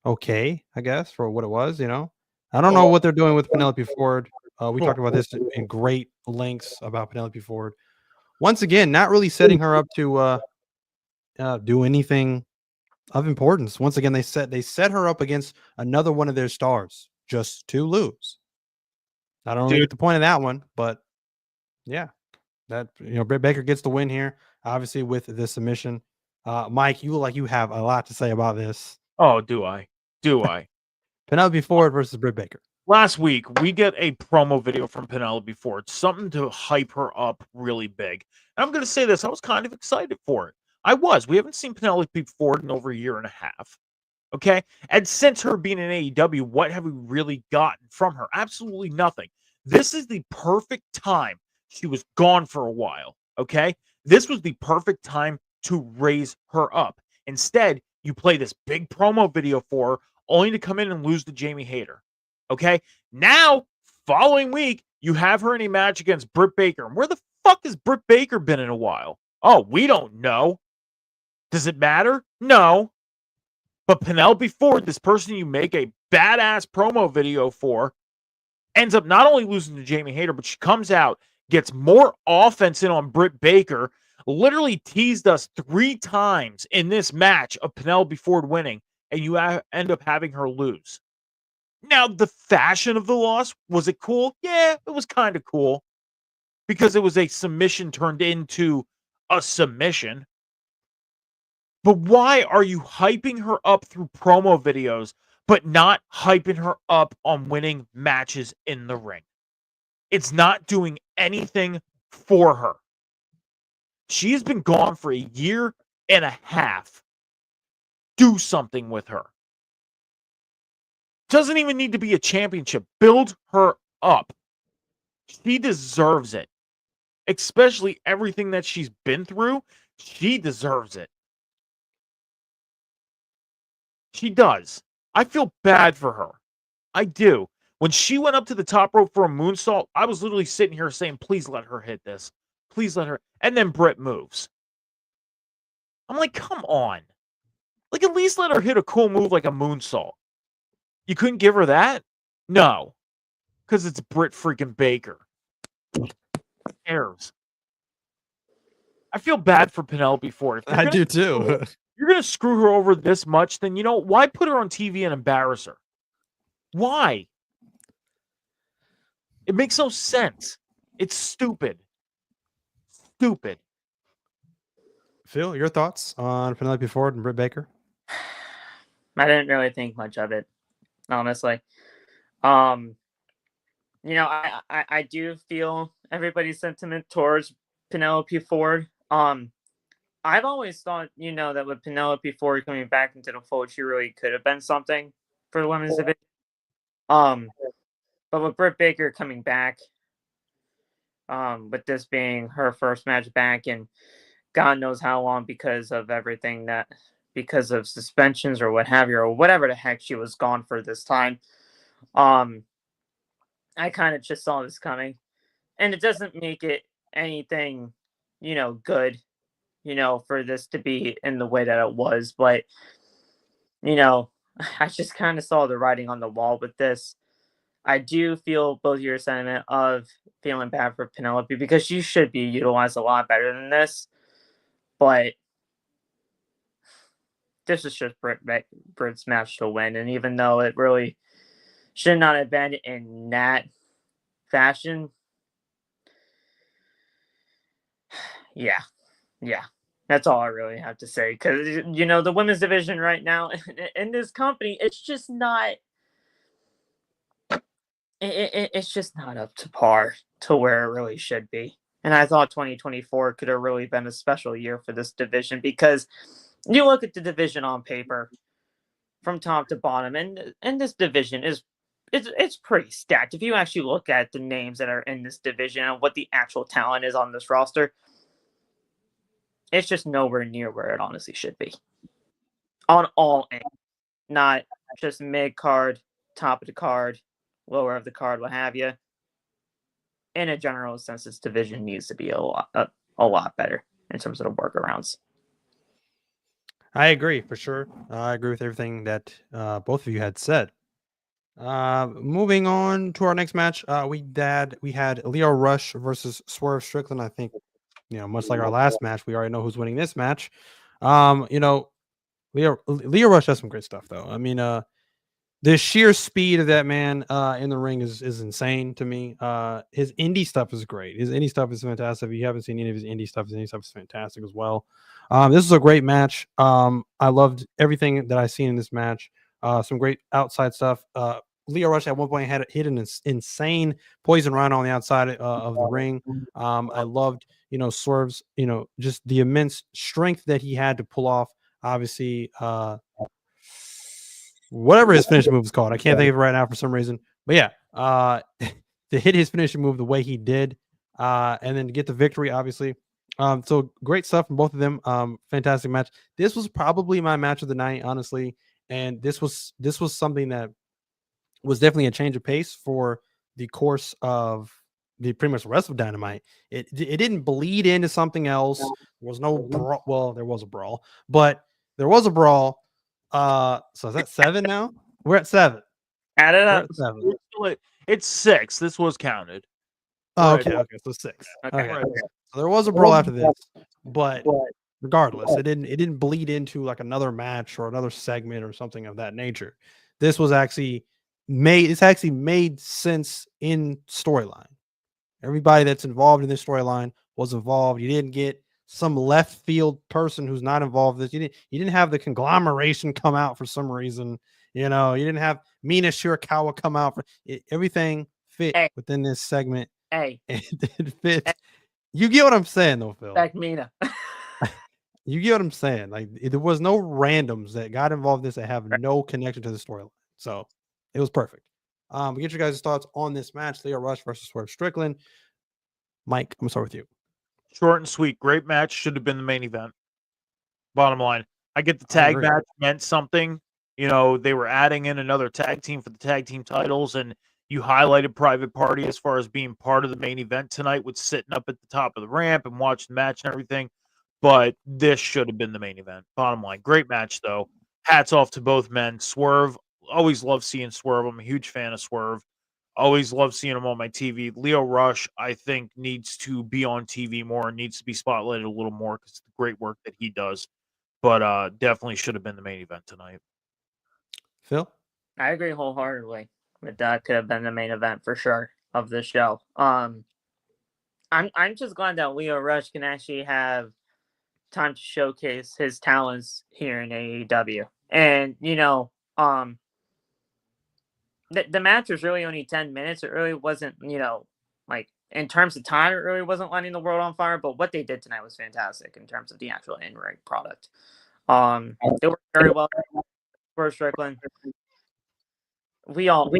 okay, I guess, for what it was, I don't know what they're doing with Penelope Ford. We talked about this in great lengths about Penelope Ford. Once again, not really setting her up to do anything of importance. Once again, they set her up against another one of their stars just to lose. I don't really get the point of that one, but yeah, that Britt Baker gets the win here, obviously with the submission. Mike, you look like you have a lot to say about this. Oh, do I? Do I? Penelope Ford versus Britt Baker. Last week, we get a promo video from Penelope Ford, something to hype her up really big. And I'm going to say this, I was kind of excited for it. I was. We haven't seen Penelope Ford in over a year and a half. Okay? And since her being in AEW, what have we really gotten from her? Absolutely nothing. This is the perfect time. She was gone for a while. Okay? This was the perfect time to raise her up. Instead, you play this big promo video for her, only to come in and lose to Jamie Hayter. Okay, now, following week, you have her in a match against Britt Baker. Where the fuck has Britt Baker been in a while? Oh, we don't know. Does it matter? No. But Penelope Ford, this person you make a badass promo video for, ends up not only losing to Jamie Hayter, but she comes out, gets more offense in on Britt Baker, literally teased us 3 times in this match of Penelope Ford winning, and you end up having her lose. Now, the fashion of the loss, was it cool? Yeah, it was kind of cool because it was a submission turned into a submission. But why are you hyping her up through promo videos, but not hyping her up on winning matches in the ring? It's not doing anything for her. She's been gone for a year and a half. Do something with her. Doesn't even need to be a championship. Build her up. She deserves it. Especially everything that she's been through. She deserves it. She does. I feel bad for her. I do. When she went up to the top rope for a moonsault, I was literally sitting here saying, please let her hit this. Please let her. And then Britt moves. I'm like, come on. Like, at least let her hit a cool move like a moonsault. You couldn't give her that? No. Because it's Britt freaking Baker. Cares. I feel bad for Penelope Ford. I do too. You're going to screw her over this much, then, why put her on TV and embarrass her? Why? It makes no sense. It's stupid. Stupid. Phil, your thoughts on Penelope Ford and Britt Baker? I didn't really think much of it, honestly. Um, I do feel everybody's sentiment towards Penelope Ford. I've always thought, that with Penelope Ford coming back into the fold, she really could have been something for the women's division. But with Britt Baker coming back, with this being her first match back in God knows how long because of suspensions or what have you, or whatever the heck she was gone for this time. I kind of just saw this coming, and it doesn't make it anything, good, for this to be in the way that it was. But, I just kind of saw the writing on the wall with this. I do feel both your sentiment of feeling bad for Penelope because she should be utilized a lot better than this. But this is just Britt's match to win. And even though it really should not have been in that fashion, yeah. That's all I really have to say. Because, the women's division right now in this company, it's just not. It's just not up to par to where it really should be. And I thought 2024 could have really been a special year for this division because you look at the division on paper from top to bottom, and this division it's pretty stacked. If you actually look at the names that are in this division and what the actual talent is on this roster, it's just nowhere near where it honestly should be. On all ends, not just mid card, top of the card, lower of the card, what have you. In a general sense, this division needs to be a lot better in terms of the workarounds. I agree for sure. I agree with everything that both of you had said. Moving on to our next match, we had Leo Rush versus Swerve Strickland. I think, much like our last match, we already know who's winning this match. Leo Rush has some great stuff though. I mean, the sheer speed of that man in the ring is insane to me. His indie stuff is great. His indie stuff is fantastic. If you haven't seen any of his indie stuff is fantastic as well. This was a great match. I loved everything that I seen in this match. Some great outside stuff. Leo Rush at one point had hit an insane poison rhino on the outside of the ring. I loved, Swerve's, just the immense strength that he had to pull off. Obviously, whatever his finishing move is called. I can't think of it right now for some reason. But yeah, to hit his finishing move the way he did, and then to get the victory, obviously. So great stuff from both of them. Fantastic match. This was probably my match of the night, honestly. And this was something that was definitely a change of pace for the course of the pretty much the rest of Dynamite. It didn't bleed into something else. There was no brawl. Well, there was a brawl, but there was a brawl. So is that 7 now? We're at 7. Add it We're up. at 7. It's 6. This was counted. Oh, Right. okay, so 6. Okay. Okay. So there was a brawl after this, but regardless, it didn't bleed into like another match or another segment or something of that nature. This was actually made sense in storyline. Everybody that's involved in this storyline was involved. You didn't get some left field person who's not involved in this. You didn't have the conglomeration come out for some reason. You didn't have Mina Shirakawa come out for it. Everything fit within this segment. Hey, it fits. You get what I'm saying, though, Phil. back Mina. You get what I'm saying. Like there was no randoms that got involved in this that have no connection to the storyline. So it was perfect. We get your guys' thoughts on this match: Leo Rush versus Swerve Strickland. Mike, I'm gonna start with you. Short and sweet. Great match. Should have been the main event. Bottom line. I get the tag match meant something. They were adding in another tag team for the tag team titles, and you highlighted Private Party as far as being part of the main event tonight with sitting up at the top of the ramp and watching the match and everything. But this should have been the main event. Bottom line. Great match, though. Hats off to both men. Swerve. Always love seeing Swerve. I'm a huge fan of Swerve. Always love seeing him on my TV. Leo Rush, I think, needs to be on TV more and needs to be spotlighted a little more because of the great work that he does. But definitely should have been the main event tonight. Phil? I agree wholeheartedly. but that could have been the main event for sure of the show. I'm just glad that Leo Rush can actually have time to showcase his talents here in AEW. And the match was really only 10 minutes. It really wasn't, like in terms of time, it really wasn't lighting the world on fire. But what they did tonight was fantastic in terms of the actual in-ring product. They worked very well for Strickland. We all at the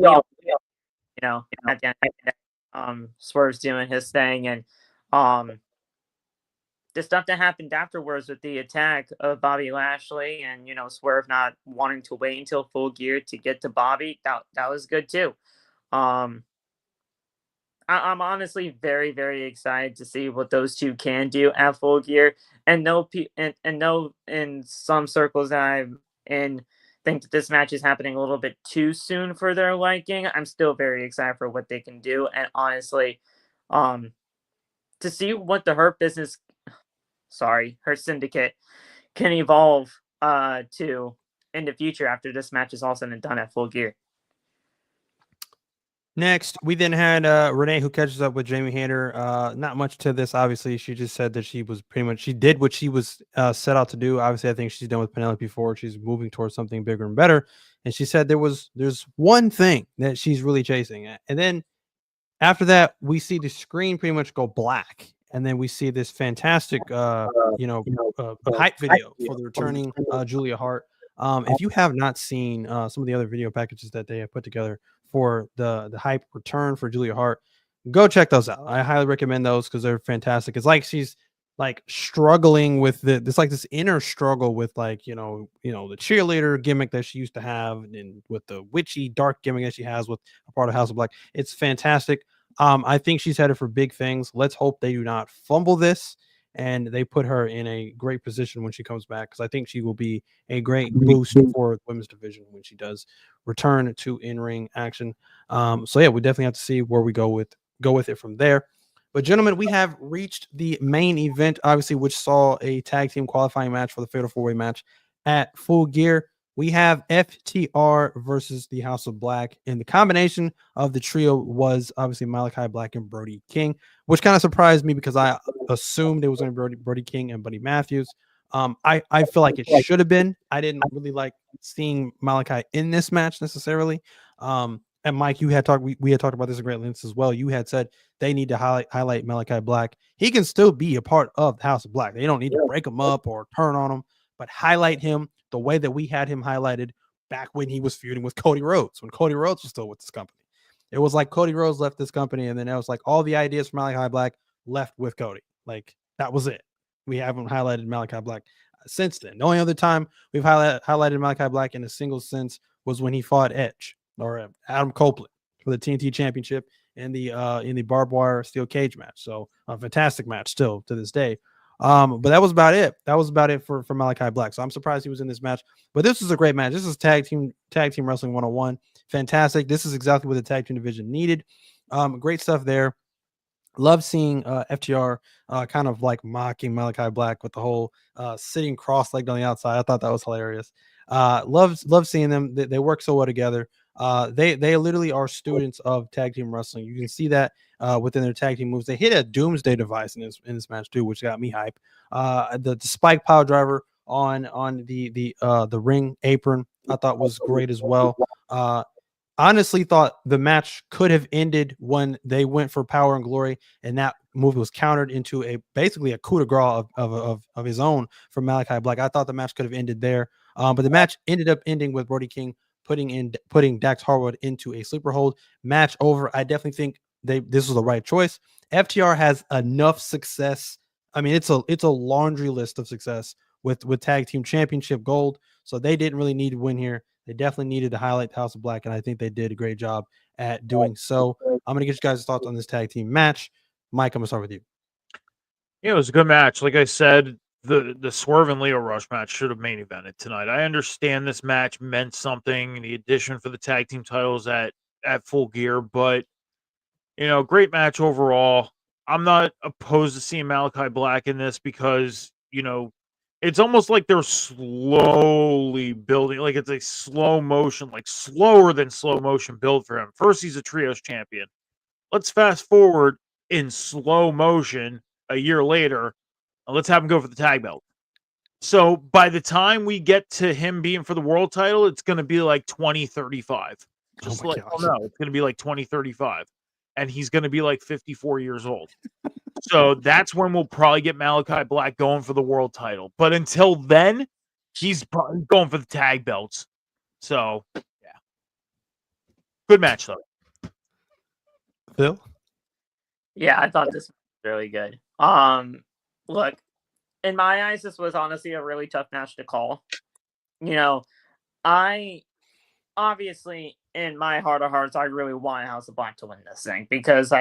end of the day, Swerve's doing his thing, and the stuff that happened afterwards with the attack of Bobby Lashley and Swerve not wanting to wait until Full Gear to get to Bobby, that was good too. I'm honestly very, very excited to see what those two can do at Full Gear, and know in some circles that I'm in think that this match is happening a little bit too soon for their liking. I'm still very excited for what they can do, and honestly, to see what the Hurt Syndicate can evolve to in the future after this match is all said and done at Full Gear. Next, we then had Renee, who catches up with Jamie Hayter. Not much to this, obviously. She just said that she did what she was set out to do. Obviously, I think she's done with Penelope before. She's moving towards something bigger and better. And she said there's one thing that she's really chasing. And then after that, we see the screen pretty much go black. And then we see this fantastic, hype video for the returning Julia Hart. If you have not seen some of the other video packages that they have put together for the hype return for Julia Hart, go check those out. I highly recommend those because they're fantastic. It's like she's like struggling with this inner struggle with the cheerleader gimmick that she used to have, and with the witchy dark gimmick that she has with a part of House of Black. It's fantastic. I think she's headed for big things. Let's hope they do not fumble this and they put her in a great position when she comes back, because I think she will be a great boost for the women's division when she does return to in-ring action. So yeah, we definitely have to see where we go with it from there. But gentlemen, we have reached the main event, obviously, which saw a tag team qualifying match for the Fatal 4-Way match at Full Gear. We have FTR versus the House of Black, and the combination of the trio was obviously Malachi Black and Brody King, which kind of surprised me because I assumed it was going to be Brody King and Buddy Matthews. I feel like it should have been. I didn't really like seeing Malachi in this match necessarily. And Mike, we had talked about this in great lengths as well. You had said they need to highlight Malachi Black. He can still be a part of the House of Black. They don't need to break him up or turn on him, but highlight him the way that we had him highlighted back when he was feuding with Cody Rhodes, when Cody Rhodes was still with this company. It was like Cody Rhodes left this company, and then it was like all the ideas from Malachi Black left with Cody. Like, that was it. We haven't highlighted Malachi Black since then. The only other time we've highlighted Malachi Black in a single sense was when he fought Edge or Adam Copeland for the TNT Championship in the barbed wire steel cage match. So a fantastic match still to this day. But that was about it. That was about it for Malachi Black. So I'm surprised he was in this match. But this was a great match. This is tag team wrestling 101. Fantastic. This is exactly what the tag team division needed. Great stuff there. Love seeing FTR kind of like mocking Malachi Black with the whole sitting cross-legged on the outside. I thought that was hilarious. Love seeing them. They work so well together. They literally are students of tag team wrestling. You can see that within their tag team moves. They hit a doomsday device in this match too, which got me hype. The spike pile driver on the ring apron I thought was great as well. Honestly thought the match could have ended when they went for power and glory, and that move was countered into basically a coup de grace of his own from Malachi Black. I thought the match could have ended there, but the match ended up ending with Brody King putting Dax Harwood into a sleeper hold. Match over. I definitely think this was the right choice. FTR has enough success. I mean, it's a laundry list of success with tag team championship gold, so they didn't really need to win here. They definitely needed to highlight the House of Black, and I think they did a great job at doing so. I'm going to get you guys' thoughts on this tag team match. Mike, I'm going to start with you. Yeah, it was a good match. Like I said, the Swerve and Leo Rush match should have main evented tonight. I understand this match meant something, the addition for the tag team titles at Full Gear, but great match overall. I'm not opposed to seeing Malachi Black in this because, It's almost like they're slowly building, like it's a slow motion, like slower than slow motion build for him. First, he's a trios champion. Let's fast forward in slow motion a year later, and let's have him go for the tag belt. So by the time we get to him being for the world title, it's going to be like 2035. Just Oh my like, gosh. no, it's going to be like 2035. And he's going to be like 54 years old. So that's when we'll probably get Malachi Black going for the world title. But until then, he's probably going for the tag belts. So, yeah. Good match, though. Phil? Yeah, I thought this was really good. Look, in my eyes, this was honestly a really tough match to call. You know, I obviously, in my heart of hearts, I really want House of Black to win this thing because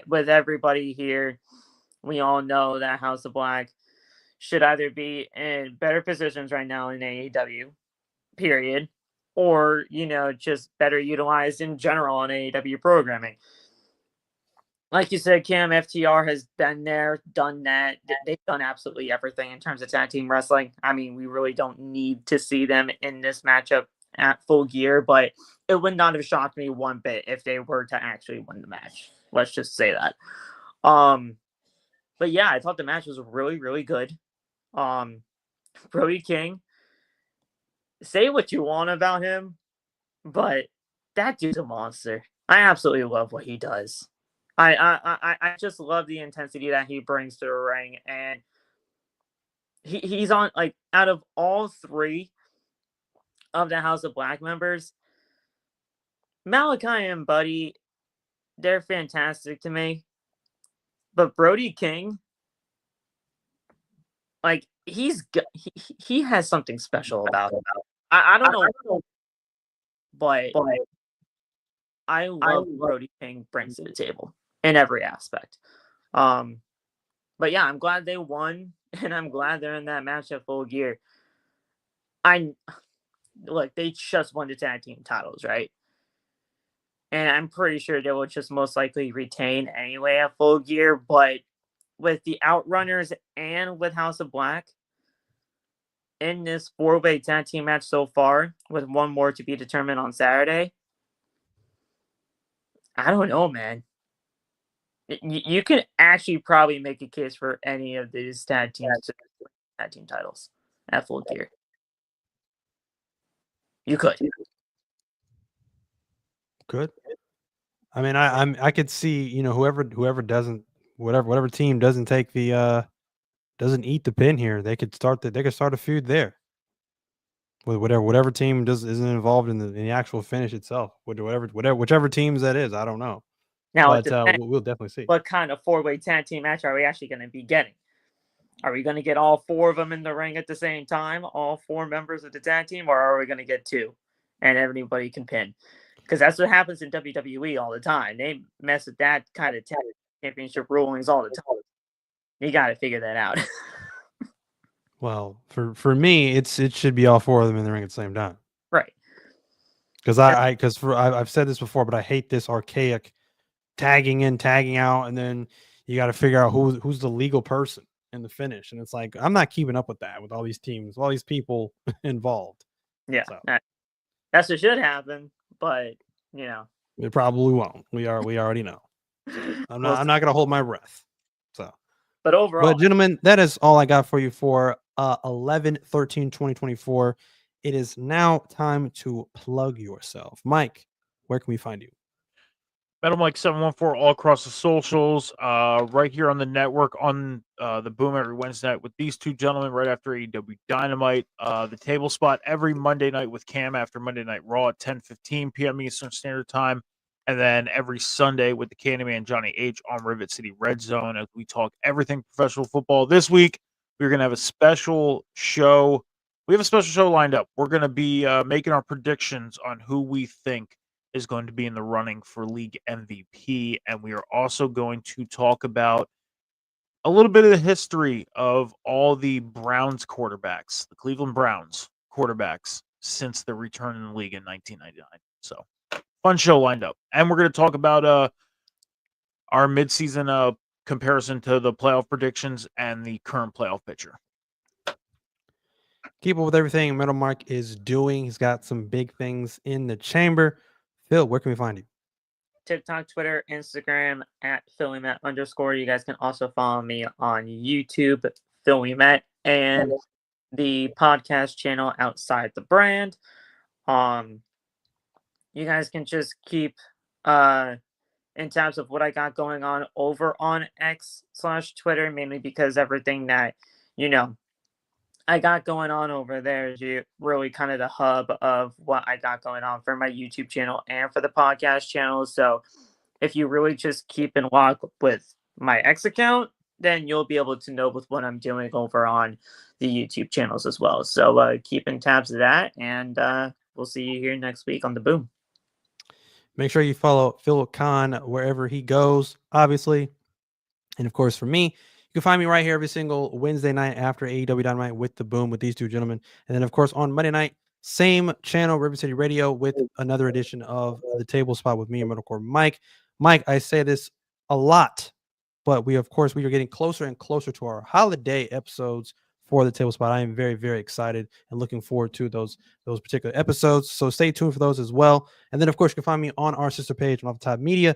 with everybody here, we all know that House of Black should either be in better positions right now in AEW, period, or, just better utilized in general in AEW programming. Like you said, Cam, FTR has been there, done that. They've done absolutely everything in terms of tag team wrestling. I mean, we really don't need to see them in this matchup at Full Gear, but it would not have shocked me one bit if they were to actually win the match. Let's just say that. But yeah, I thought the match was really, really good. Brody King, say what you want about him, but that dude's a monster. I absolutely love what he does. I just love the intensity that he brings to the ring, and he's on, like, out of all three of the House of Black members, Malachi and Buddy, they're fantastic to me. But Brody King, like, he has something special about him. I don't know, but I love Brody King brings to the table in every aspect. But yeah, I'm glad they won, and I'm glad they're in that match at Full Gear. Look, they just won the tag team titles, right? And I'm pretty sure they will just most likely retain anyway at Full Gear. But with the Outrunners and with House of Black in this 4-way tag team match so far, with one more to be determined on Saturday, I don't know, man. You can actually probably make a case for any of these tag team titles at Full Gear. You could. Good. I mean, I could see, whoever doesn't, whatever team doesn't take doesn't eat the pin here, they could start a feud there with whatever team isn't involved in the actual finish itself, with whichever teams that is. I don't know. Now, but we'll definitely see. What kind of 4-way tag team match are we actually going to be getting? Are we going to get all four of them in the ring at the same time, all four members of the tag team, or are we going to get two and everybody can pin? Because that's what happens in WWE all the time. They mess with that kind of tag championship rulings all the time. You got to figure that out. Well, for me, it should be all four of them in the ring at the same time, right? Because I've said this before, but I hate this archaic tagging in, tagging out, and then you got to figure out who's the legal person in the finish, and it's like I'm not keeping up with that with all these teams, all these people involved. Yeah, so. That's what should happen, but it probably won't. We already know. So I'm not going to hold my breath. So, but overall, gentlemen, that is all I got for you for 11/13/2024. It is now time to plug yourself. Mike, where can we find you? Metal Mike 714 all across the socials, right here on the network on the Boom every Wednesday night with these two gentlemen right after AEW Dynamite. The table spot every Monday night with Cam after Monday Night Raw at 10:15 p.m. Eastern Standard Time. And then every Sunday with the Candyman Johnny H on Rivet City Red Zone as we talk everything professional football. This week, we're going to have a special show. We have a special show lined up. We're going to be making our predictions on who we think is going to be in the running for league MVP. And we are also going to talk about a little bit of the history of all the Browns quarterbacks, the Cleveland Browns quarterbacks, since their return in the league in 1999. So fun show lined up. And we're going to talk about our midseason comparison to the playoff predictions and the current playoff picture. keep up with everything Metal Mark is doing. He's got some big things in the chamber. Phil, where can we find you? TikTok, Twitter, Instagram at PhillyMet_. You guys can also follow me on YouTube, PhillyMet, and the podcast channel Outside the Brand. You guys can just keep in tabs of what I got going on over on X/Twitter, mainly because everything that I got going on over there is really kind of the hub of what I got going on for my YouTube channel and for the podcast channel. So if you really just keep in lock with my X account, then you'll be able to know with what I'm doing over on the YouTube channels as well. So keep in tabs of that, and we'll see you here next week on The Boom. Make sure you follow Phil Khan wherever he goes, obviously. And of course, for me, you can find me right here every single Wednesday night after AEW Dynamite with The Boom with these two gentlemen. And then, of course, on Monday night, same channel, River City Radio, with another edition of The Table Spot with me and Metalcore Mike. Mike, I say this a lot, but we are getting closer and closer to our holiday episodes for The Table Spot. I am very, very excited and looking forward to those particular episodes. So stay tuned for those as well. And then, of course, you can find me on our sister page on Off the Top Media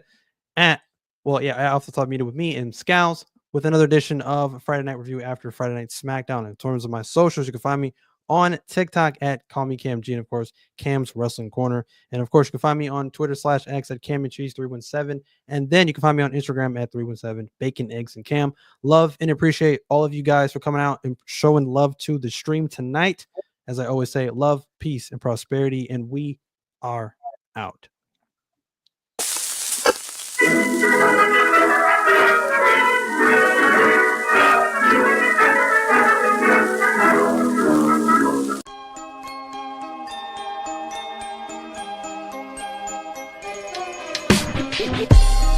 at Off the Top Media with me and Scowls with another edition of Friday Night Review after Friday Night SmackDown. In terms of my socials, you can find me on TikTok at Call Me Cam G, and of course, Cam's Wrestling Corner. And of course, you can find me on Twitter /X at Cam and Cheese 317. And then you can find me on Instagram at 317 Bacon, Eggs, and Cam. Love and appreciate all of you guys for coming out and showing love to the stream tonight. As I always say, love, peace, and prosperity. And we are out. Yeah.